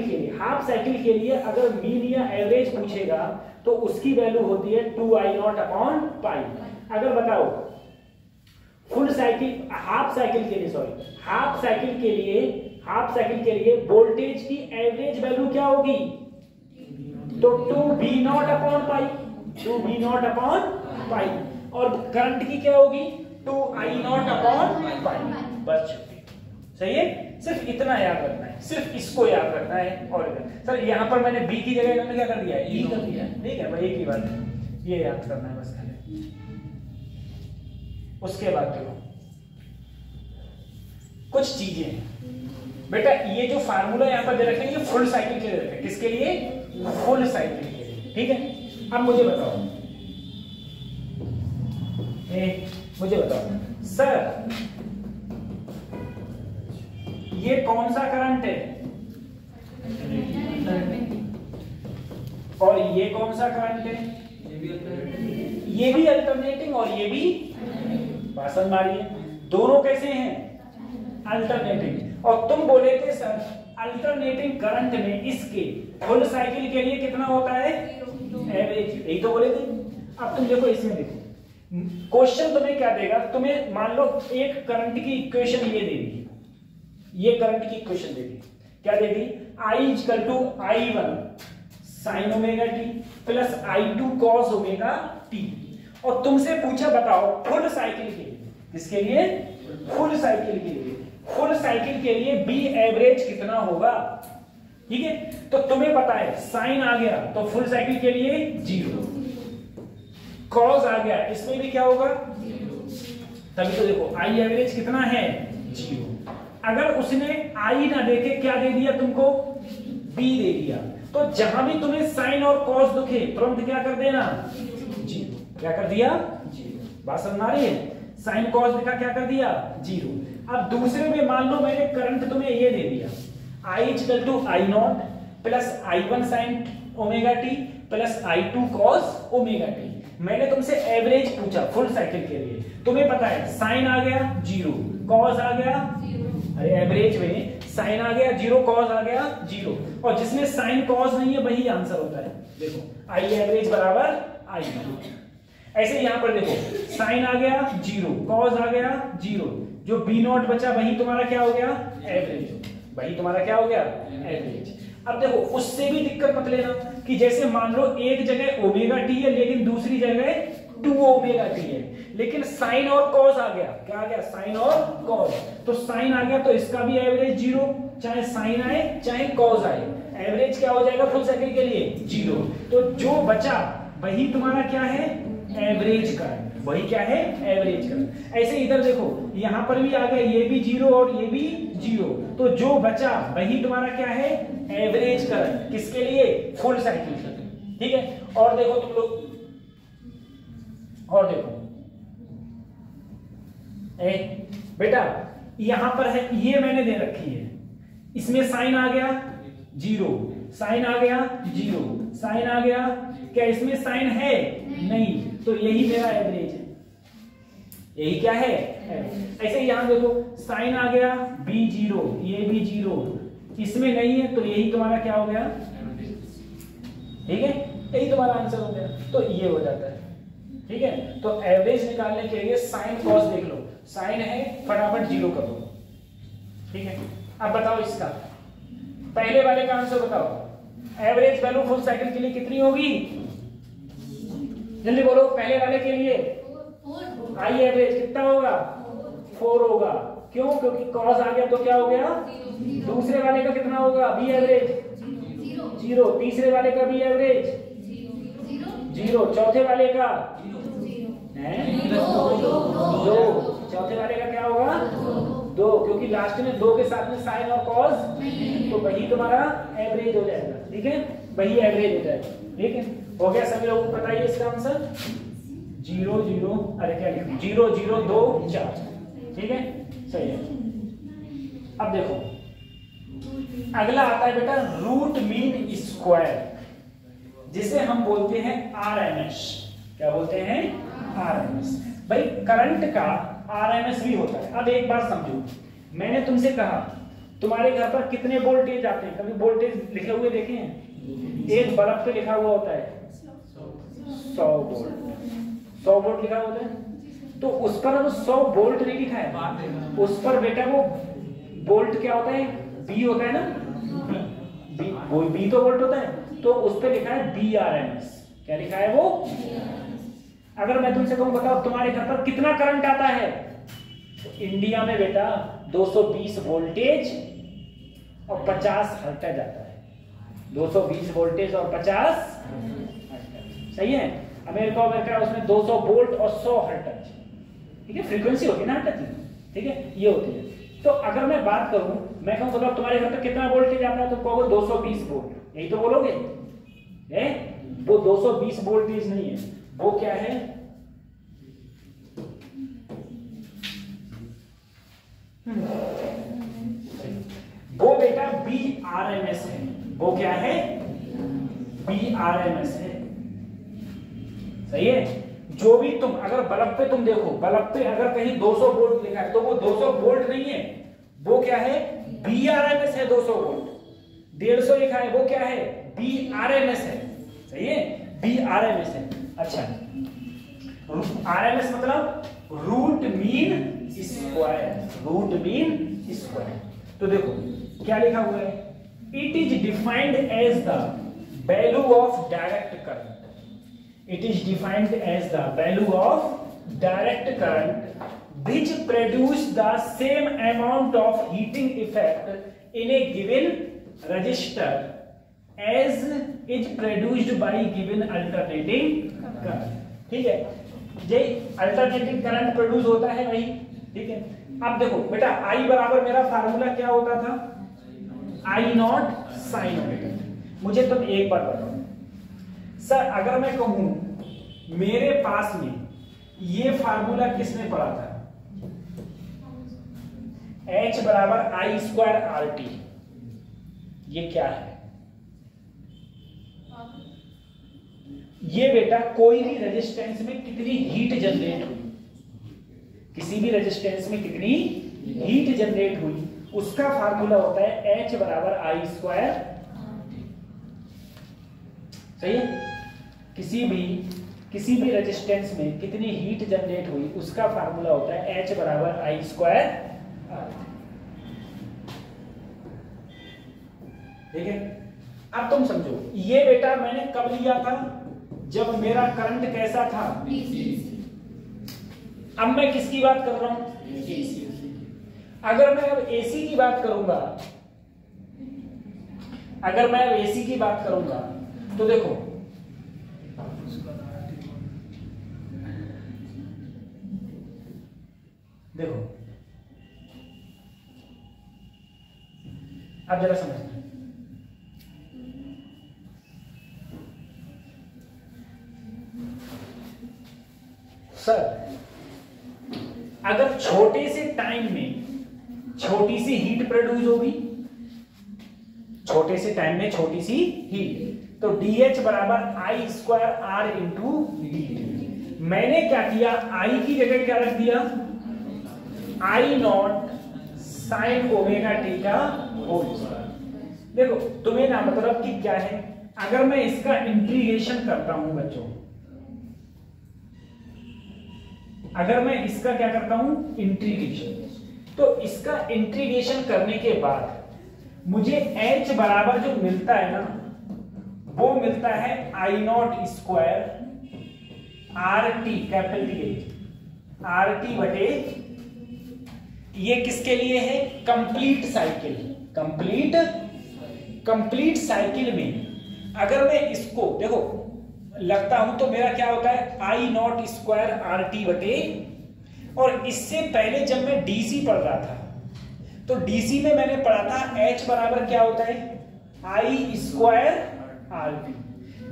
के लिए अगर मीन या एवरेज पूछेगा तो उसकी वैल्यू होती है 2i0 अपॉन पाई। अगर बताओ फुल साइकिल, हाफ साइकिल के लिए वोल्टेज की एवरेज वैल्यू क्या होगी, तो 2v0 अपॉन पाई, और करंट की क्या होगी, 2i0 अपॉन पाई, बस सही है। सिर्फ इतना याद रखना है, सिर्फ इसको याद रखना है। और सर यहाँ पर मैंने B की जगह इन्होंने क्या कर दिया है, E कर दिया है, ठीक है भाई, एक ही बात है, ये याद करना है बस खाली। उसके बाद देखो कुछ चीजें हैं बेटा, ये जो फार्मूला यहाँ पर दे रखे हैं ये फुल साइकिल के लिए रखे हैं, किसके लिए, फुल साइकिल के लिए, ठीक है। अब मुझे बताओ सर, ये कौन सा करंट है, और ये कौन सा करंट है, ये भी अल्टरनेटिंग और ये भी, भाषण मारिए, दोनों कैसे हैं, अल्टरनेटिंग। और तुम बोले थे सर अल्टरनेटिंग करंट में इसके फुल साइकिल के लिए कितना होता है, एवरेज, यही तो बोले थे। अब तुम देखो इसमें देखो क्वेश्चन तुम्हें क्या देगा, तुम्हें मान लो एक करंट की इक्वेशन ये देगी, ये करंट की इक्वेशन देगी, क्या देगी, I = I1 sin omega t plus I2 cos omega t, और तुमसे पूछा बताओ फुल साइकिल के लिए, किसके लिए, फुल साइकिल के लिए B एवरेज कितना होगा, ठीक है। तो तुम्हें पता है साइन आ गया तो फुल साइकिल के लिए 0, कॉस आ गया इसमें भी क्या होगा 0, तभी तो देखो आई एवरेज कितना है 0। अगर उसने आई ना देके क्या दे दिया तुमको बी दे दिया, तो जहां भी तुम्हें साइन और कॉस दिखे तुरंत क्या कर देना 0। क्या कर दिया 0। बात समझ आ रही है? साइन कॉस दिखा क्या कर दिया 0। अब दूसरे में मान लो मैंने करंट तुम्हें ये दे दिया I equal to I naught plus I1 sine omega t plus I2 cos omega t. मैंने तुमसे एवरेज पूछा फुल साइकिल के लिए, तुम्हें पता है साइन आ गया 0, कॉस आ गया 0। अरे एवरेज में साइन आ गया 0, कॉस आ गया 0, और जिसमें साइन कॉस नहीं है वही आंसर होता है। देखो आई एवरेज बराबर आई नॉट। ऐसे यहां पर देखो साइन आ गया 0, कॉस आ गया 0, जो बी नॉट बचा वही तुम्हारा क्या हो गया एवरेज, वही तुम्हारा क्या हो गया एवरेज। अब देखो उससे भी दिक्कत मत लेना कि जैसे मान लो एक जगह ओमेगा टी है लेकिन दूसरी जगह 2 ओमेगा टी है, लेकिन साइन और कॉस आ गया, क्या आ गया साइन और कॉस, तो साइन आ गया तो इसका भी एवरेज 0, चाहे साइन आए चाहे कॉस आए, एवरेज क्या हो जाएगा फुल साइकिल के लिए 0। तो जो बचा वही तुम्हारा क्या है एवरेज करंट, वही क्या है एवरेज करंट। ऐसे इधर देखो यहां पर भी आ गया ये भी 0 और ये भी 0, तो जो बचा वही तुम्हारा क्या है एवरेज करंट, किसके लिए फुल साइकिल के लिए। ठीक है, और देखो तुम लोग, और देखो बेटा यहां पर है ये मैंने दे रखी है, इसमें साइन आ गया 0, साइन आ गया 0, साइन आ गया, क्या इसमें साइन है नहीं, तो यही मेरा एवरेज है, यही क्या है ऐसे यहां देखो साइन आ गया B0, ये भी 0, इसमें नहीं है तो यही तुम्हारा क्या हो गया, ठीक है यही तुम्हारा आंसर हो गया, तो ये हो जाता है। ठीक है, तो एवरेज निकालने के लिए साइन कॉस देख लो, साइन है फटाफट 0 कर दो। ठीक है, अब बताओ इसका पहले वाले का आंसर बताओ, एवरेज वैल्यू फुल साइकिल के लिए कितनी होगी, जल्दी बोलो पहले वाले के लिए आई एवरेज कितना होगा 4 होगा, क्यों, क्योंकि कॉस आ गया तो क्या हो गया, दूसरे वाले का कितना होगा बी एवरेज 0, तीसरे वाले का बी एवरेज 0, चौथे वाले का 2, चौथे वाले का क्या होगा 2, क्योंकि लास्ट में 2 के साथ में साइन और कॉस, तो वही तुम्हारा एवरेज हो जाएगा। ठीक है, वही एवरेज हो जाएगा। ठीक है, हो गया सभी लोगों को बताइए इसका आंसर 0 0, अरे क्या लिखा 0 0 2 4। ठीक है, सही है। अब देखो अगला आता है बेटा रूट मीन स्क्वायर, जिसे हम बोलते हैं आरएमएस। क्या बोलते हैं आरएमएस। भाई करंट का आरएमएस भी होता है। अब एक बात समझो, मैंने तुमसे कहा तुम्हारे घर पर कितने वोल्टेज आते हैं, कभी वोल्टेज लिखे हुए देखे हैं? एक बल्ब पे लिखा हुआ होता है 100 वोल्ट, 100 वोल्ट लिखा होता है, तो उस पर वो 100 वोल्ट नहीं लिखा है, उस पर बेटा वो वोल्ट क्या होता है बी होता है ना, बी वो बी तो वोल्ट होता है, तो उस पर लिखा है बीआरएमएस। क्या लिखा है वो? अगर मैं तुमसे कहूं बताओ तुम्हारे घर पर कितना करंट आता है, तो इंडिया में बेटा 220 वोल्टेज और 50 हर्ट्ज आता है, 220 वोल्टेज और 50 हर्ट्ज। सही है, अमेरिका उसमें 200 वोल्ट और 100 हर्ट्ज। ठीक है, फ्रीक्वेंसी होती है ना हर्ट्ज की। ठीक है, ये होती है। तो अगर मैं बात करूं, मैं कहूं बताओ तुम्हारे घर पर कितना वोल्टेज आता है, तो कहोगे 220 वोल्ट, यही तो बोलोगे है? वो 220 वोल्टेज नहीं है, वो क्या है वो बेटा बीआरएमएस है। वो क्या है? बीआरएमएस है। सही है, जो भी तुम अगर बल्ब पे तुम देखो, बल्ब पे अगर कहीं 200 वोल्ट लिखा है तो वो 200 वोल्ट नहीं है, वो क्या है बीआरएमएस है। 200 वोल्ट 150 लिखा है, वो क्या है बीआरएमएस है। सही है, बीआरएमएस है। अच्छा, आरएमएस मतलब root mean square, root mean square. तो देखो क्या लिखा हुआ है, it is defined as the value of direct current. It is defined as the value of direct current which produce the same amount of heating effect in a given resistor as is produced by given alternating current। ठीक है, ये alternating current produce होता है वही, ठीक है। अब देखो बेटा I बराबर मेरा फार्मूला क्या होता था, I नॉट साइन ओमेगा। मुझे तुम एक बार बताओ सर, अगर मैं कहूं मेरे पास में ये फार्मूला किसने पढ़ा था, H बराबर I स्क्वायर RT, ये क्या है? ये बेटा कोई भी रेजिस्टेंस में कितनी हीट जनरेट हुई, किसी भी रेजिस्टेंस में कितनी हीट जनरेट हुई, उसका फार्मूला होता है H बराबर I स्क्वायर। सही है? किसी भी रेजिस्टेंस में कितनी हीट जनरेट हुई उसका फार्मूला होता है H बराबर I स्क्वायर। ठीक है, अब तुम समझो ये बेटा मैंने कब लिया था, जब मेरा करंट कैसा था, अब मैं किसकी बात कर रहा हूं, एसी। अगर मैं अब एसी की बात करूंगा, अगर मैं अब एसी की बात करूंगा तो देखो देखो अब जरा समझना, सर अगर छोटे से टाइम में छोटी सी हीट प्रोड्यूस होगी, छोटे से टाइम में छोटी सी हीट, तो DH बराबर I square R into dt। मैंने क्या किया, I की जगह क्या रख दिया, I not sine omega T का होल स्क्वायर। देखो तुम्हें ना मतलब कि क्या है, अगर मैं इसका इंटीग्रेशन करता हूं बच्चों, अगर मैं इसका क्या करता हूं इंटीग्रेशन, तो इसका इंटीग्रेशन करने के बाद मुझे H बराबर जो मिलता है ना, वो मिलता है I naught square RT, capital T RT बटे, ये किसके लिए है, कंप्लीट साइकिल। कंप्लीट साइकिल में अगर मैं इसको देखो लगता हूं तो मेरा क्या होता है I नॉट स्क्वायर RT बटे, और इससे पहले जब मैं DC पढ़ रहा था तो DC में मैंने पढ़ा था H बराबर क्या होता है I स्क्वायर RT,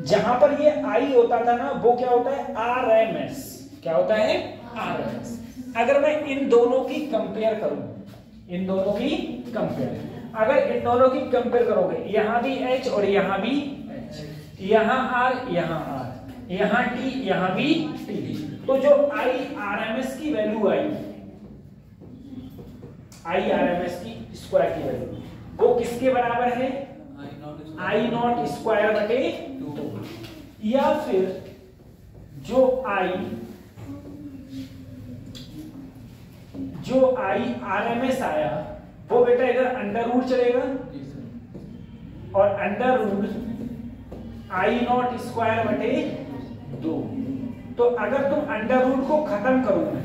जहां पर ये I होता था ना वो क्या होता है RMS, क्या होता है RMS। अगर मैं इन दोनों की कंपेयर करूं, इन दोनों की कंपेयर, अगर इन दोनों की कंपेयर करोगे, यहां भी H और यहां भी H, यहां R यहां R, यहां T यहां भी T, तो जो I RMS की वैल्यू आई, I RMS की स्क्वायर की वैल्यू, वो किसके बराबर है, I नॉट स्क्वायर बटे 2, या फिर जो I RMS आया वो बेटा इधर अंडर रूट चलेगा, और under root I naught square बटे 2, तो अगर तुम अंडर रूट को खत्म करोगे,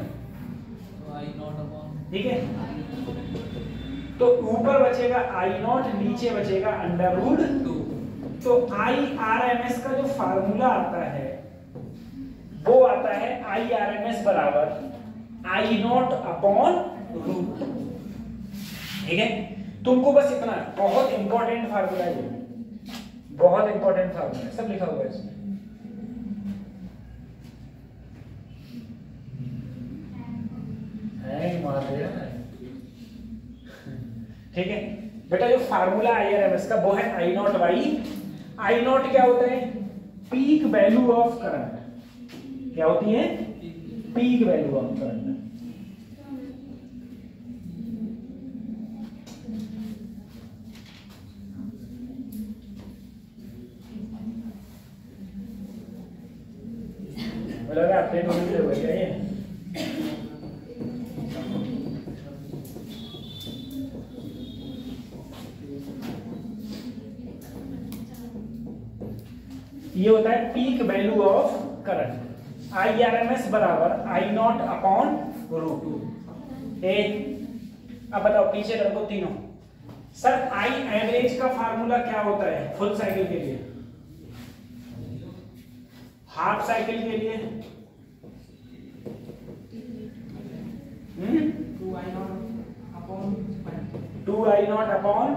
ठीक है, तो ऊपर बचेगा I नॉट, नीचे बचेगा अंडर रूट 2, तो I RMS का जो फार्मूला आता है वो आता है I RMS बराबर I नॉट अपॉन रूट। ठीक है, तुमको बस इतना, बहुत इंपॉर्टेंट फार्मूला है, बहुत इंपॉर्टेंट फार्मूला है, सब लिखा हुआ है इसमें। ठीक है बेटा, जो फार्मूला IRMS का वो है I not by, I not क्या होता है, पीक वैल्यू ऑफ करंट, क्या होती है, peak value of current. Update होने के लिए बढ़िया है। ये होता है peak value of current, IRMS बराबर I नॉट अपॉन रूट 2। अब बताओ पीछे कर दो तीनों। सर I एवरेज का फार्मूला क्या होता है फुल साइकिल के लिए, हाफ साइकिल के लिए 2I0 अपॉन,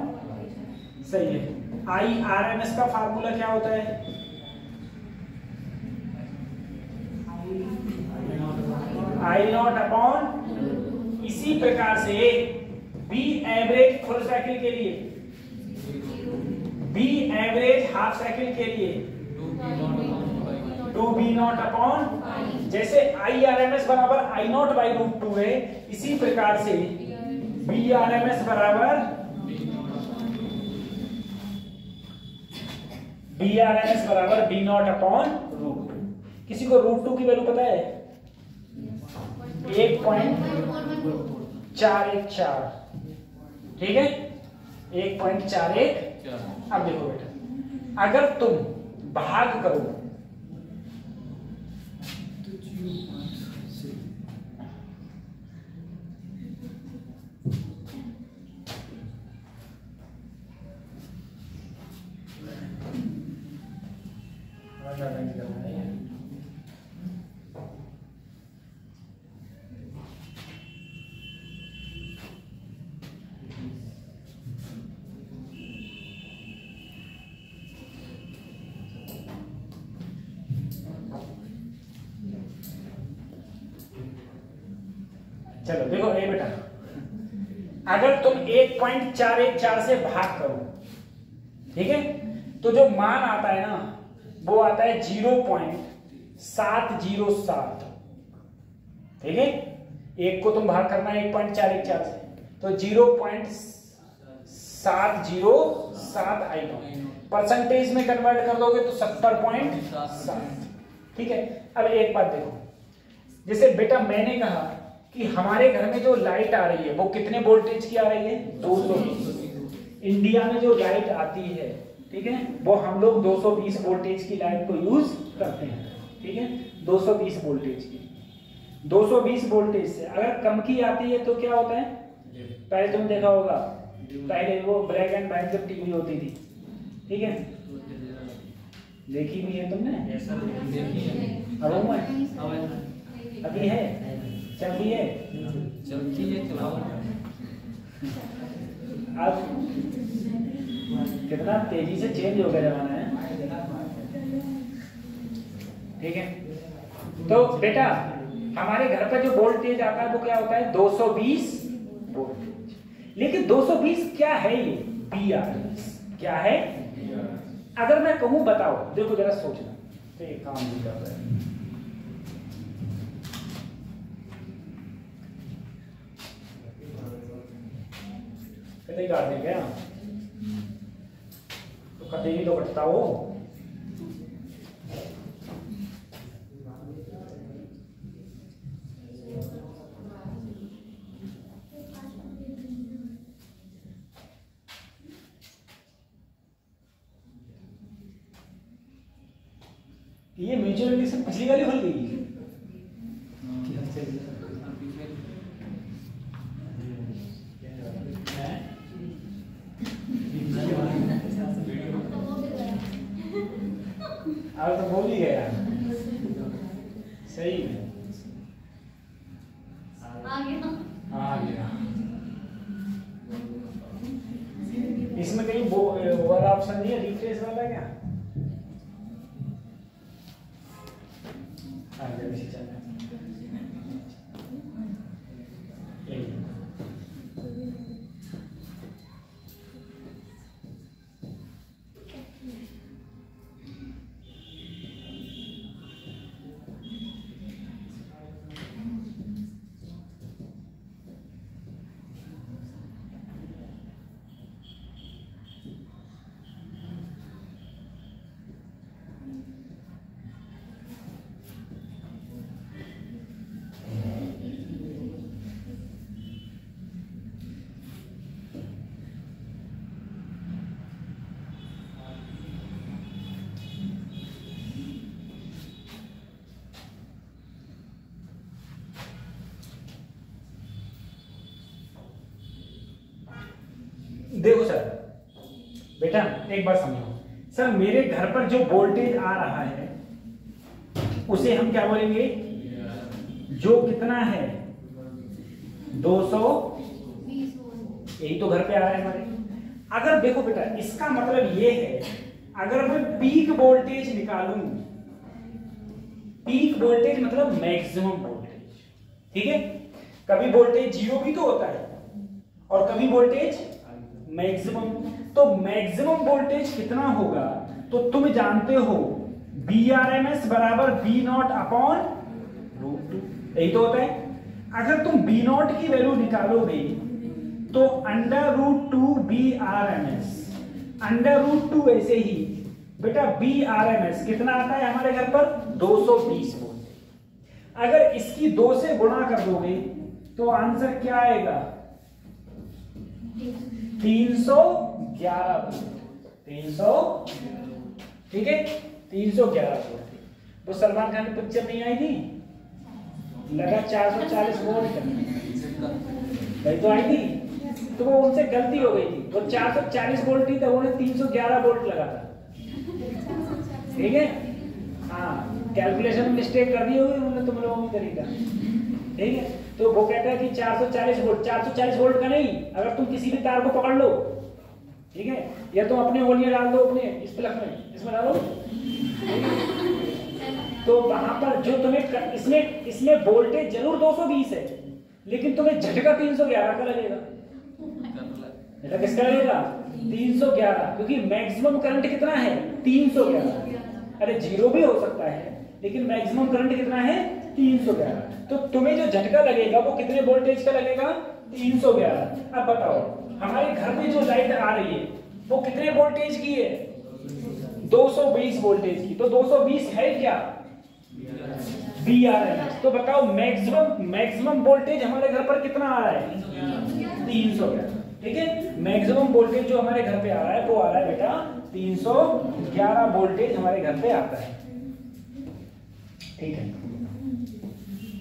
सही है। IRMS का फार्मूला क्या होता है? I0 अपॉन, इसी प्रकार से बी एवरेज फुल साइकिल के लिए, बी एवरेज हाफ साइकिल के लिए 2B0 अपॉन, जैसे IRMS बराबर I0/√2 है, इसी प्रकार से BRMS बराबर B0 अपॉन √2। किसी को √2 की वैल्यू पता है? 1.414, ठीक है, 1.41। अब देखो बेटा, अगर तुम भाग करो चलो देखो ये बेटा, अगर तुम 1.414 से भाग करो, ठीक है, तो जो मान आता है ना वो आता है 0.707, ठीक है। एक को तुम भाग करना है 1.414 से, तो 0.707 आएगा। परसेंटेज में कन्वर्ट कर दोगे तो 70.7, ठीक है। अब एक बात देखो, जैसे बेटा मैंने कहा कि हमारे घर में जो लाइट आ रही है वो कितने वोल्टेज की आ रही है? 220। इंडिया में जो लाइट आती है, ठीक है, वो हम लोग 220 वोल्टेज की लाइट को यूज करते हैं, ठीक है, 220 वोल्टेज की। 220 वोल्टेज से अगर कम की आती है तो क्या होता है? पहले तुम देखा होगा, पहले वो ब्लैक एंड व्हाइट जब टीवी होती थी, ठीक है, देखी भी है तुमने? अभी है, चलती है, अब कितना तेजी से चेंज हो गया जमाना है, ठीक है। तो बेटा हमारे घर पर जो वोल्टेज आता है वो क्या होता है? 220 वोल्टेज। लेकिन 220 क्या है? ये BRMS क्या है? अगर मैं कहूं बताओ, देखो जरा सोचना, तो ये काम भी कर रहा है। कितने काट देंगे? तो कटेगी तो कटता हो। ये म्यूचुअल रिलेशन पिछली वाली खुल गई। अब तो बोल ही गया, सही है, आ गया। इसमें कहीं वो वाला ऑप्शन नहीं है, रिफ्रेश वाला क्या? देखो सर, बेटा एक बार समझो सर, मेरे घर पर जो वोल्टेज आ रहा है उसे हम क्या बोलेंगे? जो कितना है 200, यही तो घर पे आ रहा है हमारे। अगर देखो बेटा इसका मतलब ये है, अगर मैं पीक वोल्टेज निकालूं, पीक वोल्टेज मतलब मैक्सिमम वोल्टेज, ठीक है। कभी वोल्टेज 0 भी तो होता है और कभी वोल्टेज मैक्सिमम। तो मैक्सिमम वोल्टेज कितना होगा, तो तुम जानते हो Vrms बराबर V0 अपॉन √2, यही तो होता है। अगर तुम V0 की वैल्यू निकालोगे तो √2 Vrms, √2 ऐसे ही बेटा Vrms कितना आता है हमारे घर पर 220 वोल्ट। अगर इसकी 2 से गुणा कर दोगे तो आंसर क्या आएगा 311 वोल्ट, 300, ठीक है 311 वोल्ट। वो सलमान खान की पिक्चर नहीं आई थी, लगा 440 वोल्ट, भाई तो आई थी, तो वो उनसे गलती हो गई थी, वो 440 वोल्ट थी तो उन्होंने 311 वोल्ट लगा था, ठीक है। हाँ कैलकुलेशन में मिस्टेक कर दी होगी उन्होंने, तुम लोगों ने करी था, ठीक है। तो वो कहता है कि 440 वोल्ट, 440 वोल्ट का नहीं, अगर तुम किसी भी तार को पकड़ लो, ठीक है, या तुम अपने ओलिया डाल दो अपने इस प्लग में, इसमें डालो, तो वहां पर जो तुम्हें इसमें वोल्टेज जरूर 220 है, लेकिन तुम्हें झटका 311 का लगेगा। बेटा किसका लगेगा 311, क्योंकि मैक्सिमम करंट कितना है 311। अरे 0 भी हो सकता है, लेकिन मैक्सिमम करंट कितना है 311। तो तुम्हें जो झटका लगेगा वो कितने वोल्टेज का लगेगा 311। अब बताओ हमारे घर में जो लाइट आ रही है वो कितने वोल्टेज की है 220 वोल्टेज की। तो 220 है क्या Vrms। तो बताओ मैक्सिमम वोल्टेज हमारे घर पर कितना आ रहा है 311, ठीक है। मैक्सिमम वोल्टेज जो हमारे घर पे आ रहा है वो आ रहा है बेटा 311 वोल्टेज हमारे घर पे आता है, ठीक है।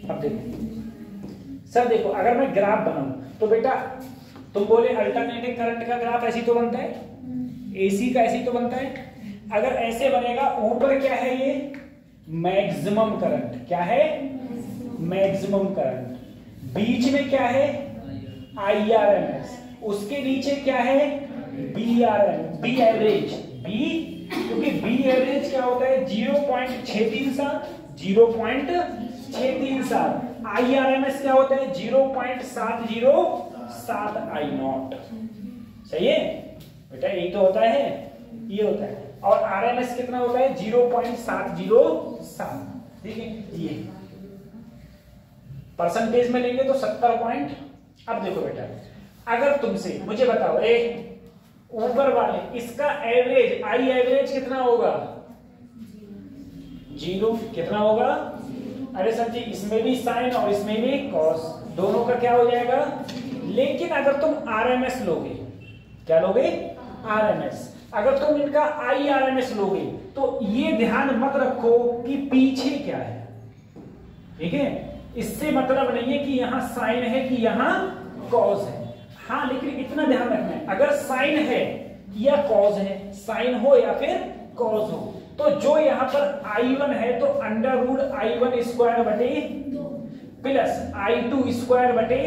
अब देखो सर, देखो अगर मैं ग्राफ बनाऊं तो बेटा तुम बोले अल्टरनेटिंग करंट का ग्राफ ऐसी तो बनता है, एसी का ऐसी तो बनता है। अगर ऐसे बनेगा, ऊपर क्या है ये मैक्सिमम करंट, क्या है मैक्सिमम करंट, बीच में क्या है IRMS, उसके नीचे क्या है बी एवरेज, क्योंकि बी एवरेज क्या होता है 0.637, 0.637। IRMS क्या होता है 0.707 I0, सही है बेटा, यही तो होता है, ये होता है। और RMS कितना होता है 0.707, ठीक है। ये परसेंटेज में लेंगे तो 70 पॉइंट। अब देखो बेटा, अगर तुमसे मुझे बताओ ऊपर वाले इसका एवरेज आई एवरेज कितना होगा 0, कितना होगा, अरे सर जी इसमें भी साइन और इसमें भी कॉस, दोनों का क्या हो जाएगा। लेकिन अगर तुम RMS लोगे, क्या लोगे RMS, अगर तुम इनका IRMS लोगे तो ये ध्यान मत रखो कि पीछे क्या है, ठीक है। इससे मतलब नहीं है कि यहां साइन है कि यहां कॉस है, हाँ, लेकिन इतना ध्यान रखना है अगर साइन है या कॉस है, साइन हो या फिर कॉस हो, तो जो यहां पर I1 है तो √I1 स्क्वायर बटे प्लस I2 स्क्वायर बटे,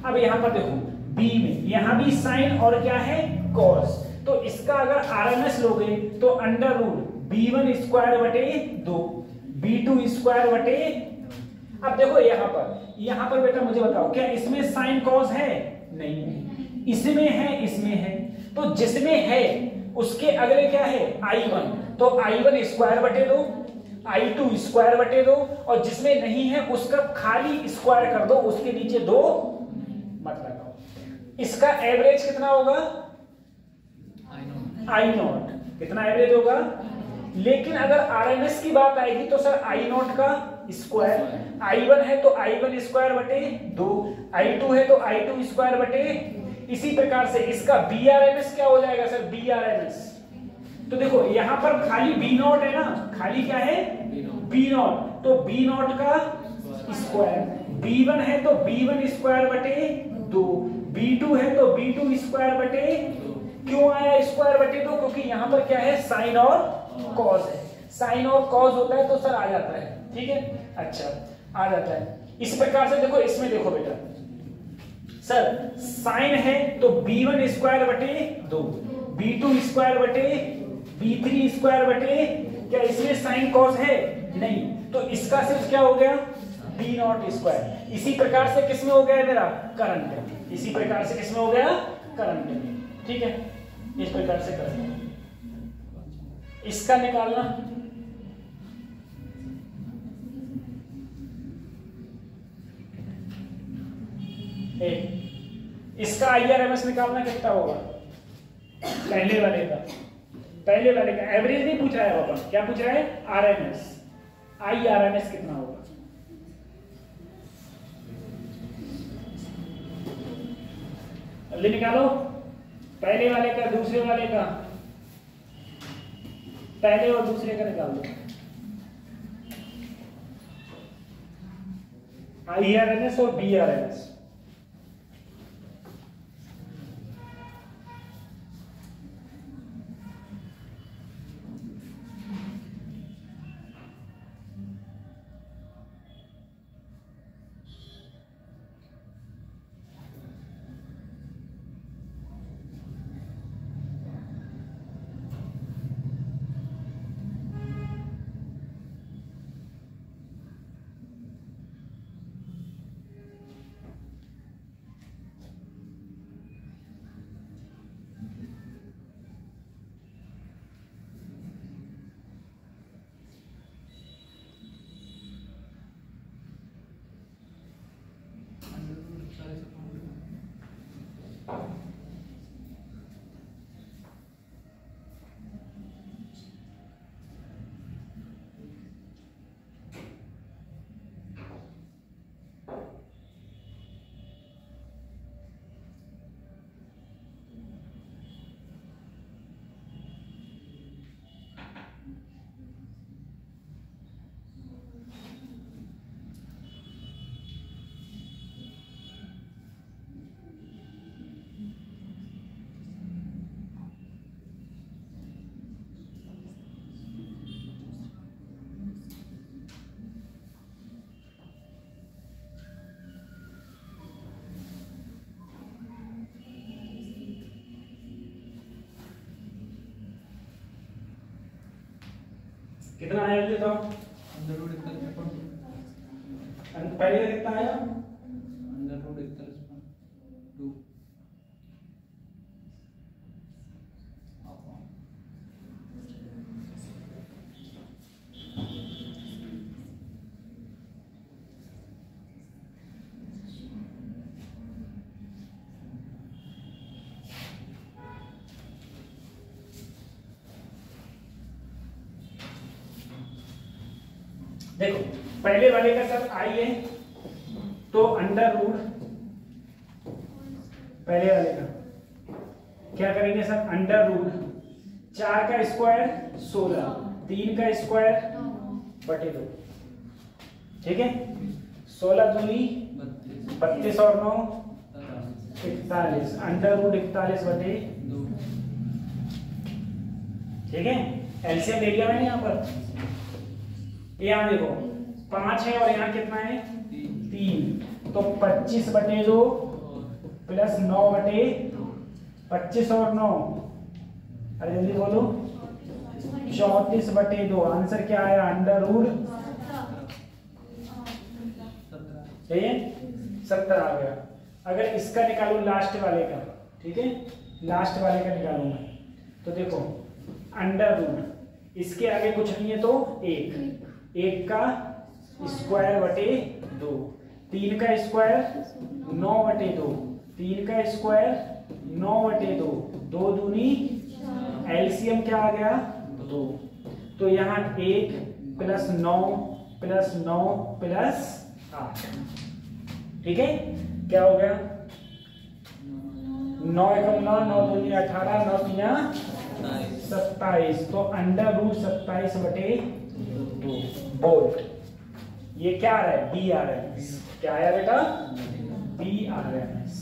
अब यहां पर देखो B में यहां भी साइन और क्या है कॉस, तो इसका अगर RMS लोगे तो √B1 स्क्वायर बटे 2, B2 स्क्वायर बटे, अब देखो यहां पर बेटा मुझे बताओ क्या इसमें साइन कॉस है, नहीं है, इसमें है, इसमें है, तो जिसमें है उसके अगले क्या है I1, तो I1 स्क्वायर बटे 2, I2 स्क्वायर बटे 2, और जिसमें नहीं है उसका खाली स्क्वायर कर दो, उसके नीचे 2 मत लगाओ। इसका एवरेज कितना होगा I0, कितना एवरेज होगा। लेकिन अगर RMS की बात आएगी तो सर I0 का स्क्वायर, I1 है तो I1 स्क्वायर बटे 2, I2 है तो I2 स्क्वायर बटे, इसी प्रकार से इसका Vrms क्या हो जाएगा सर Vrms, तो देखो यहां पर खाली B0 है ना, खाली क्या है B0, तो B0 का स्क्वायर, B1 है तो B1 स्क्वायर बटे 2, B2 है तो B2 स्क्वायर बटे, क्यों आया स्क्वायर बटे 2, क्योंकि यहां पर क्या है साइन और कॉस है, साइन और कॉस होता है तो सर आ जाता है, ठीक है। अच्छा आ जाता है, इस प्रकार से देखो, इसमें देखो बेटा सर साइन है तो b1 स्क्वायर बटे 2, b2 स्क्वायर बटे b3 स्क्वायर बटे, क्या इसमें साइन कॉस है? नहीं, तो इसका सिर्फ क्या हो गया b नॉट स्क्वायर। इसी प्रकार से किसमें हो गया मेरा करंट, इसी प्रकार से किसमें हो गया करंट। ठीक है, इस प्रकार से करंट इसका निकालना, इसका IRMS निकालना कितना होगा, पहले वाले का एवरेज नहीं पूछ रहा है बाबा, क्या पूछ रहा है RMS, IRMS कितना होगा। जल्दी निकालो, पहले वाले का, दूसरे वाले का, पहले और दूसरे का निकाल दो। IRMS और BRMS। कितना आया ये तो पहले कितना आया √41.2। देखो पहले वाले का सर आई है तो अंडर रूट, पहले वाले का क्या करेंगे सर, अंडर रूट 4 का स्क्वायर 16, 3 का स्क्वायर बटे 2, ठीक है, 16 दूनी 32 और 9 41, अंडर रूट 41 बटे 2, ठीक है। एलसीएम ले लिया मैंने यहाँ पर, यहाँ देखो 5 है और यहाँ कितना है 3, तो 25 बटे 2 प्लस 9 बटे 25 और 9, अरे जल्दी बोलो 34 बटे 2, आंसर क्या आया अंडर रूट 17 आ गया। अगर इसका निकालू लास्ट वाले का, ठीक है, लास्ट वाले का निकालूंगा तो देखो अंडर रूट इसके आगे कुछ नहीं है तो 1 का स्क्वायर बटे 2, 3 का स्क्वायर 9 बटे 2, 3 का स्क्वायर 9 बटे 2, 2 दूनी एलसीएम क्या आ गया 2, तो यहाँ 1 प्लस 9 प्लस 9 प्लस 8, ठीक है, क्या हो गया 9 एकम 9, 9 दूनी 18, 9 तीना 27, तो अंडर रूट 27 बटे 2 वोल्ट। ये क्या आ रहा है BRMS, क्या आया बेटा BRMS,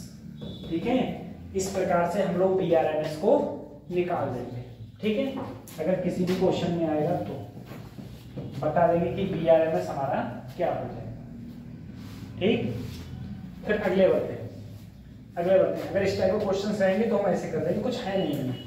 ठीक है। इस प्रकार से हम लोग BRMS को निकाल देंगे, ठीक है। अगर किसी भी क्वेश्चन में आएगा तो बता देंगे कि BRMS हमारा क्या हो जाएगा। ठीक, फिर अगले बढ़ते हैं। अगर इस टाइप के क्वेश्चन रहेंगे तो हम ऐसे कर देंगे, कुछ है नहीं है।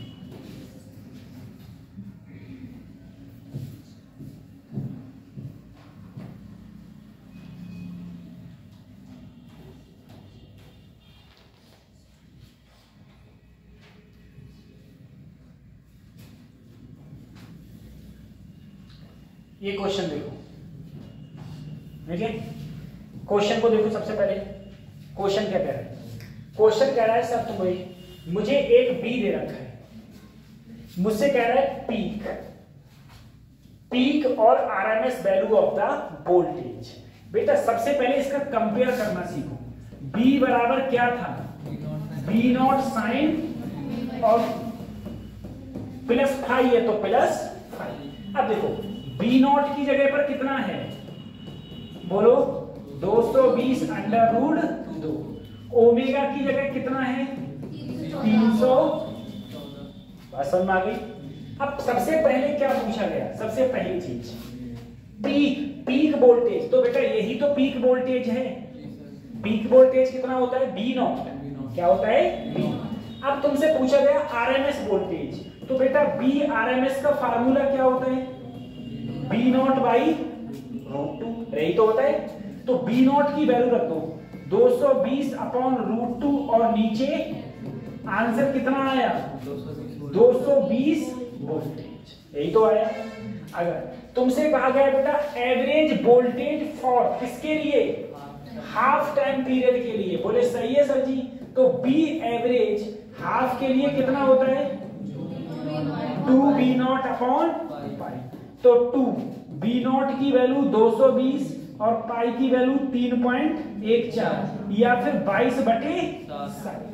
ये क्वेश्चन देखो, ठीक है, क्वेश्चन को देखो। सबसे पहले क्वेश्चन क्या कह रहा है? क्वेश्चन कह रहा है सर तुम्हें, मुझे एक बी दे रखा है, मुझसे कह रहा है पीक और RMS value of the voltage. बेटा सबसे पहले इसका कंपेयर करना सीखो। बी बराबर क्या था? बी नॉट साइन और प्लस फाइव है तो प्लस फाइव। अब देखो बी नॉट की जगह पर कितना है, बोलो 220 अंडर रूट 2। ओमेगा की जगह कितना है? 300। बात समझ में आ गई? अब सबसे पहले क्या पूछा गया? सबसे पहली चीज पीक वोल्टेज। तो बेटा यही तो पीक वोल्टेज है। पीक वोल्टेज कितना होता है? B naught. क्या होता है? बी। अब तुमसे पूछा गया आरएमएस वोल्टेज, तो बेटा बी आरएमएस का फार्मूला क्या होता है? बी नॉट बाई रूट 2, यही तो होता है। तो बी नॉट की वैल्यू रख दो 220 अपॉन रूट 2 और नीचे आंसर कितना आया? 220 वोल्टेज, यही तो आया। अगर तुमसे कहा गया बेटा एवरेज वोल्टेज फॉर किसके लिए? हाफ टाइम पीरियड के लिए, बोले सही है सर जी। तो बी एवरेज हाफ के लिए कितना होता है? 2 बी नॉट अपॉन पाई। तो 2 बी नॉट की वैल्यू 220 और पाई की वैल्यू 3.14 या फिर 22/7।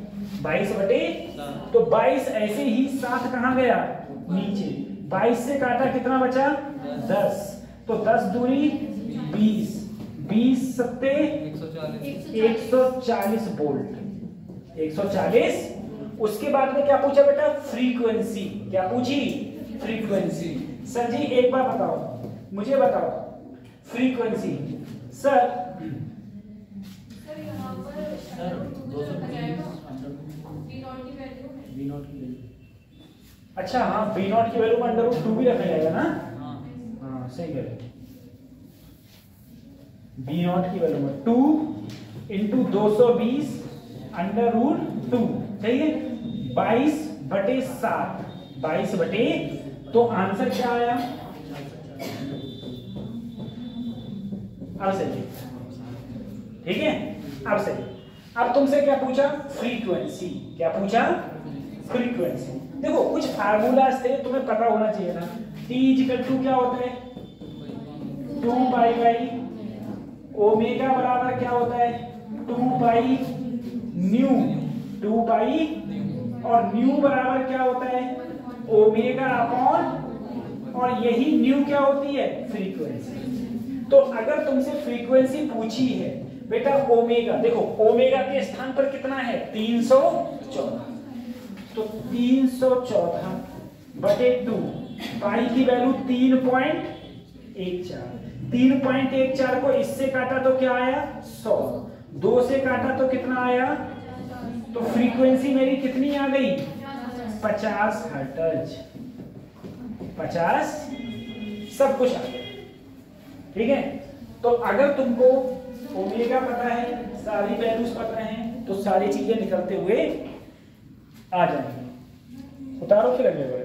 तो 22 ऐसे ही 7 कहां गया? नीचे। 22 से काटा कितना बचा? 10। तो 10 दूनी 20, 20 सत्ते 140 वोल्ट, 140। उसके बाद में क्या पूछा बेटा? फ्रीक्वेंसी। क्या पूछी? फ्रीक्वेंसी। सर जी एक बार बताओ, मुझे बताओ फ्रीक्वेंसी। सर अच्छा हाँ, बी नॉट की वैल्यू अंडर रूट 2 भी रखा जाएगा ना? हाँ सही कह रहे। बी नॉट की वैल्यू में 2 इंटू 220 अंडर रूट 2, सही है। 22/7, 22 तो आंसर क्या आया? अब सही, ठीक है, अब सही। अब तुमसे क्या पूछा? फ्रीक्वेंसी। क्या पूछा? फ्रीक्वेंसी। देखो कुछ फार्मूलाज थे, तुम्हें पता होना चाहिए ना। T इक्वल टू क्या होता है? 2 पाई बाई ओमेगा बराबर क्या होता है? 2 पाई न्यू, 2 पाई और न्यू बराबर क्या होता है? ओमेगा अपॉन, और यही न्यू क्या होती है? फ्रीक्वेंसी। तो अगर तुमसे फ्रीक्वेंसी पूछी है बेटा ओमेगा, देखो ओमेगा के स्थान पर कितना है? 314। तो 314/2 पाई की वैल्यू 3.14। 3.14 को इससे काटा तो क्या आया? 100। 2 से काटा तो कितना आया? तो फ्रीक्वेंसी मेरी कितनी आ गई? 50 हर्ट्ज। 50 सब कुछ आ गया, ठीक है। तो अगर तुमको ओमेगा पता है, सारी वैल्यूज पता है, तो सारी चीजें निकलते हुए आ जाएंगी। उतारो फिर अगले बार।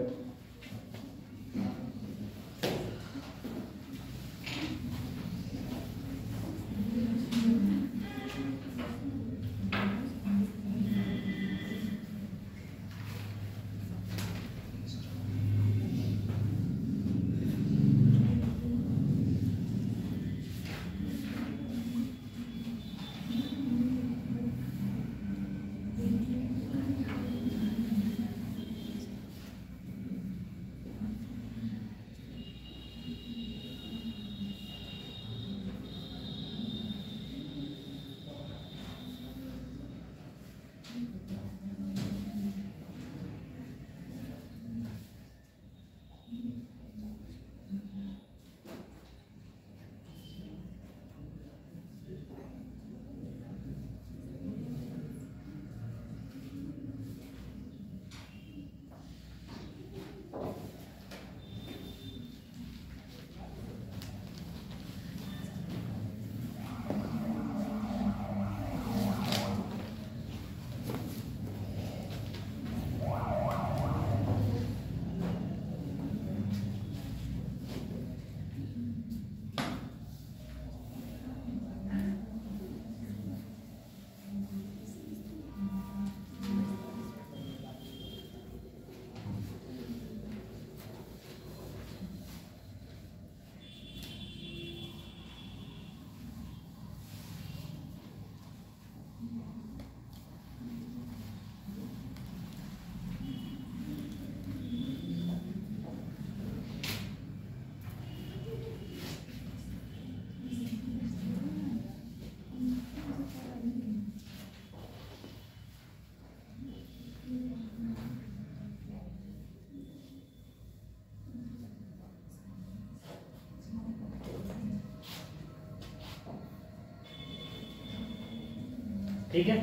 ठीक है,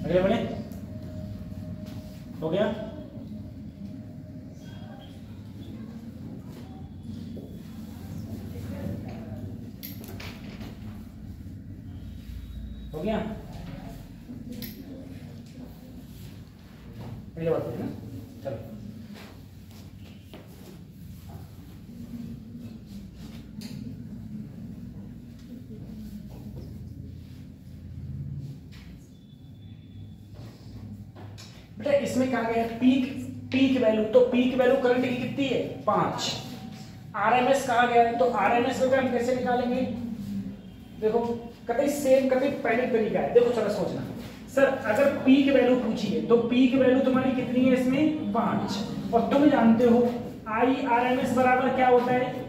अगले बढ़े, हो गया। हो गया, अगले बात है ना, चलो। बेटा इसमें क्या गया, पीक वैल्यू, तो पीक वैल्यू करंट की कितनी है 5। आरएमएस कहा गया है, तो आरएमएस वैल्यू हम कैसे निकालेंगे, देखो कतई सेम कतई पहले तरीका है। देखो चलो सोचना, सर अगर पीक वैल्यू पूछी है तो पीक वैल्यू तुम्हारी कितनी है इसमें 5, और तुम जानते हो आई आरएमएस बराबर क्या होता है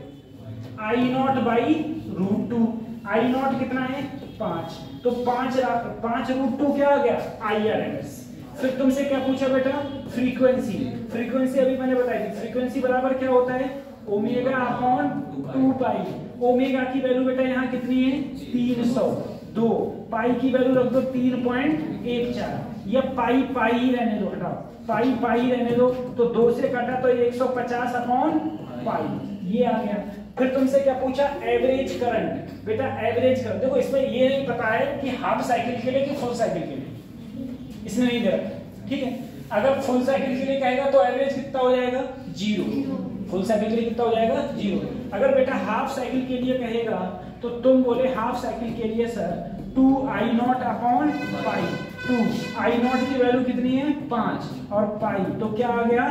I naught by root 2। I naught कितना है 5, तो 5 रूट 2 क्या आ गया आई आरएमएस। फिर तुमसे क्या पूछा बेटा, फ्रीक्वेंसी। फ्रीक्वेंसी अभी मैंने बताई थी, फ्रीक्वेंसी बराबर क्या होता है ओमेगा अपॉन 2 पाई। ओमेगा की वैल्यू बेटा यहाँ कितनी है 302, पाई की वैल्यू रख दो 3.14, या पाई पाई ही रहने दो, हटाओ पाई पाई रहने दो, तो 2 से कटा तो 150 अपॉन पाई, ये आ गया। फिर तुमसे क्या पूछा एवरेज करंट। बेटा एवरेज करंट देखो इसमें ये नहीं पता है कि हाफ साइकिल के लिए कि फुल साइकिल के लिए, इसने नहीं दे रखा, ठीक है। अगर फुल साइकिल के लिए कहेगा तो एवरेज कितना हो जाएगा 0, फुल साइकिल के लिए कितना हो जाएगा 0। अगर बेटा हाफ साइकिल के लिए कहेगा तो तुम बोले हाफ साइकिल के लिए sir 2I0 upon pi. 2I0 की वैल्यू कितनी है 5 और पाई तो क्या आ गया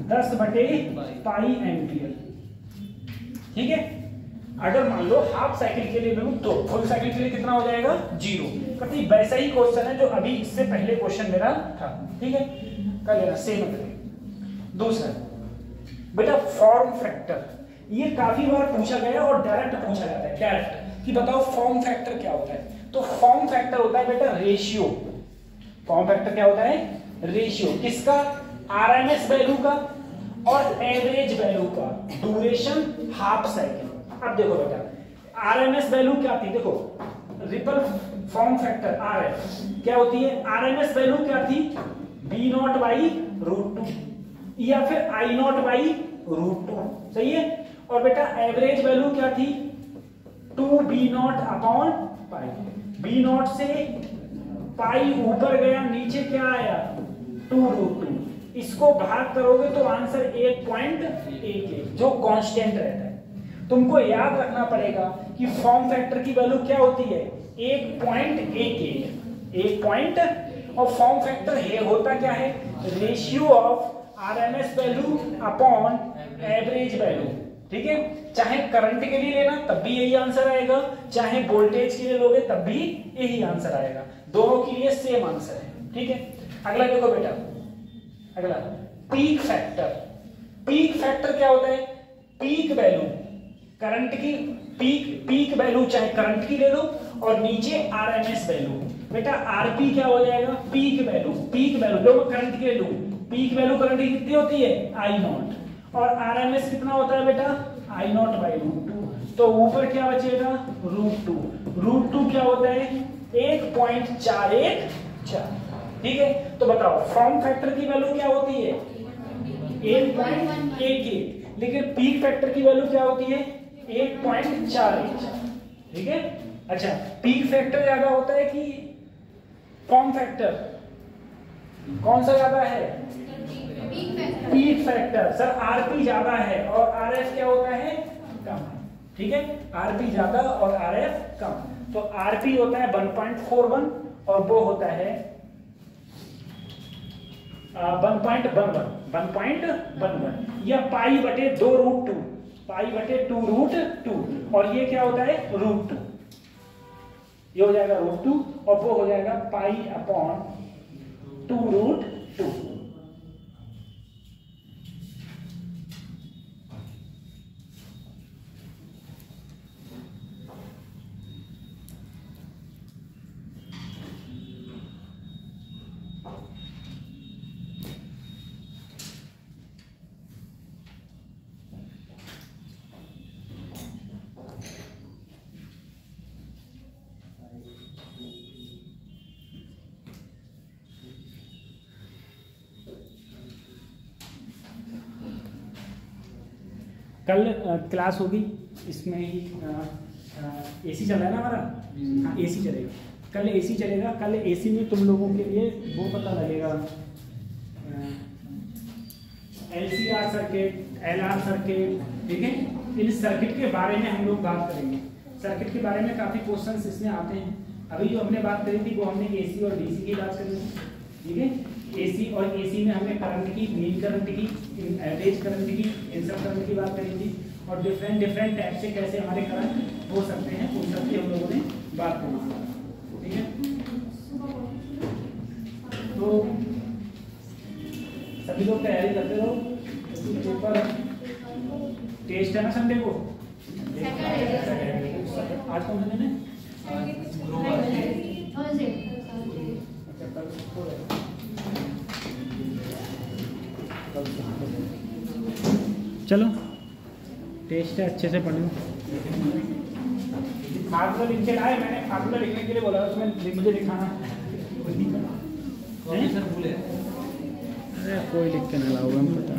10/पाई एम्पियर, ठीक है। अगर मान लो हाफ साइकिल के लिए लूं तो फुल साइकिल के लिए कितना हो जाएगा 0। कभी वैसा ही क्वेश्चन है जो अभी इससे पहले क्वेश्चन मेरा था, ठीक है, कर लेना सेम करें। दूसरा बेटा फॉर्म फैक्टर, ये काफी बार पूछा गया और डायरेक्ट पूछा जाता है, डायरेक्ट कि बताओ फॉर्म फैक्टर क्या होता है। तो फॉर्म फैक्टर होता है बेटा रेशियो। फॉर्म फैक्टर क्या होता है रेशियो, किसका आरएमएस वैल्यू का और एवरेज वैल्यू का, ड्यूरेशन हाफ साइकिल। अब देखो बेटा आरएमएस वैल्यू क्या थी, देखो रिपल फॉर्म फैक्टर आरएफ क्या होती है, आरएमएस वैल्यू क्या थी B0 बाई रूट 2 या फिर I0 बाई रूट 2, सही है। और बेटा एवरेज वैल्यू क्या थी 2B0 अपॉन पाई। B0 से पाई ऊपर गया, नीचे क्या आया 2 रूट 2, इसको भाग करोगे तो आंसर 1.11 जो कांस्टेंट रहता है। तुमको याद रखना पड़ेगा कि फॉर्म फैक्टर की वैल्यू क्या होती है 1.11, 1 और फॉर्म फैक्टर है होता क्या है ratio of RMS value upon average value, ठीक है। चाहे करंट के लिए लेना तब भी यही आंसर आएगा, चाहे वोल्टेज के लिए लोगे तब भी यही आंसर आएगा, दोनों के लिए सेम आंसर है, ठीक है। अगला देखो बेटा, अगला पीक फैक्टर। पीक फैक्टर क्या होता है, पीक वैल्यू करंट की, पीक वैल्यू चाहे करंट की ले लो और नीचे आरएमएस वैल्यू। बेटा आरपी क्या हो जाएगा पीक वैल्यू, पीक वैल्यू जो मैं करंट के ले लूं, पीक वैल्यू करंट की कितनी होती है I0 और आरएमएस कितना होता है बेटा I0 बाई रूट 2, तो ऊपर क्या बचेगा रूट 2। रूट 2 क्या होता है 1.414, ठीक है। तो बताओ फॉर्म फैक्टर की वैल्यू क्या होती है 1.11, लेकिन पीक फैक्टर की वैल्यू क्या होती है 1.41, ठीक है। अच्छा पीक फैक्टर ज्यादा होता है कि फॉर्म फैक्टर, कौन सा ज्यादा है पीक फैक्टर। सर आरपी ज्यादा है और आरएफ क्या होता है कम, ठीक है। आरपी ज्यादा और आरएफ कम, तो आरपी होता है 1.41 और वो होता है 1.11 या पाई बटे 2 रूट 2, पाई बटे 2 रूट 2, और ये क्या होता है रूट 2, ये हो जाएगा रूट 2 और वो हो जाएगा पाई अपॉन 2 रूट 2। कल क्लास होगी, इसमें ही एसी चल रहा है ना हमारा। हाँ एसी चलेगा, कल एसी चलेगा। कल एसी में तुम लोगों के लिए वो पता लगेगा, LCR सर्किट, LR सर्किट, ठीक है। इन सर्किट के बारे में हम लोग बात करेंगे। सर्किट के बारे में काफ़ी क्वेश्चंस इसमें आते हैं। अभी जो हमने बात करी थी वो हमने AC और DC की बात करी थी, ठीक है। AC और AC में हमने करंट की, मीन करंट की, एवरेज करंट की, इंसर्ट करंट की बात करी थी, और डिफरेंट टाइप से कैसे हमारे करंट हो सकते हैं उन सब की हम लोगों ने बात करी थी, ठीक है। तो सभी लोग तैयारी करते रहो, पेपर टेस्ट है ना संडे को। आज कौन से दिन है? चलो टेस्ट है, अच्छे से पढ़ लो। फार्मूला लिख के लाए, मैंने फार्मूला लिखने के लिए बोला, उसमें मुझे लिखाना है। सर भूले, अरे कोई लिख के ना लाओगे, हम पता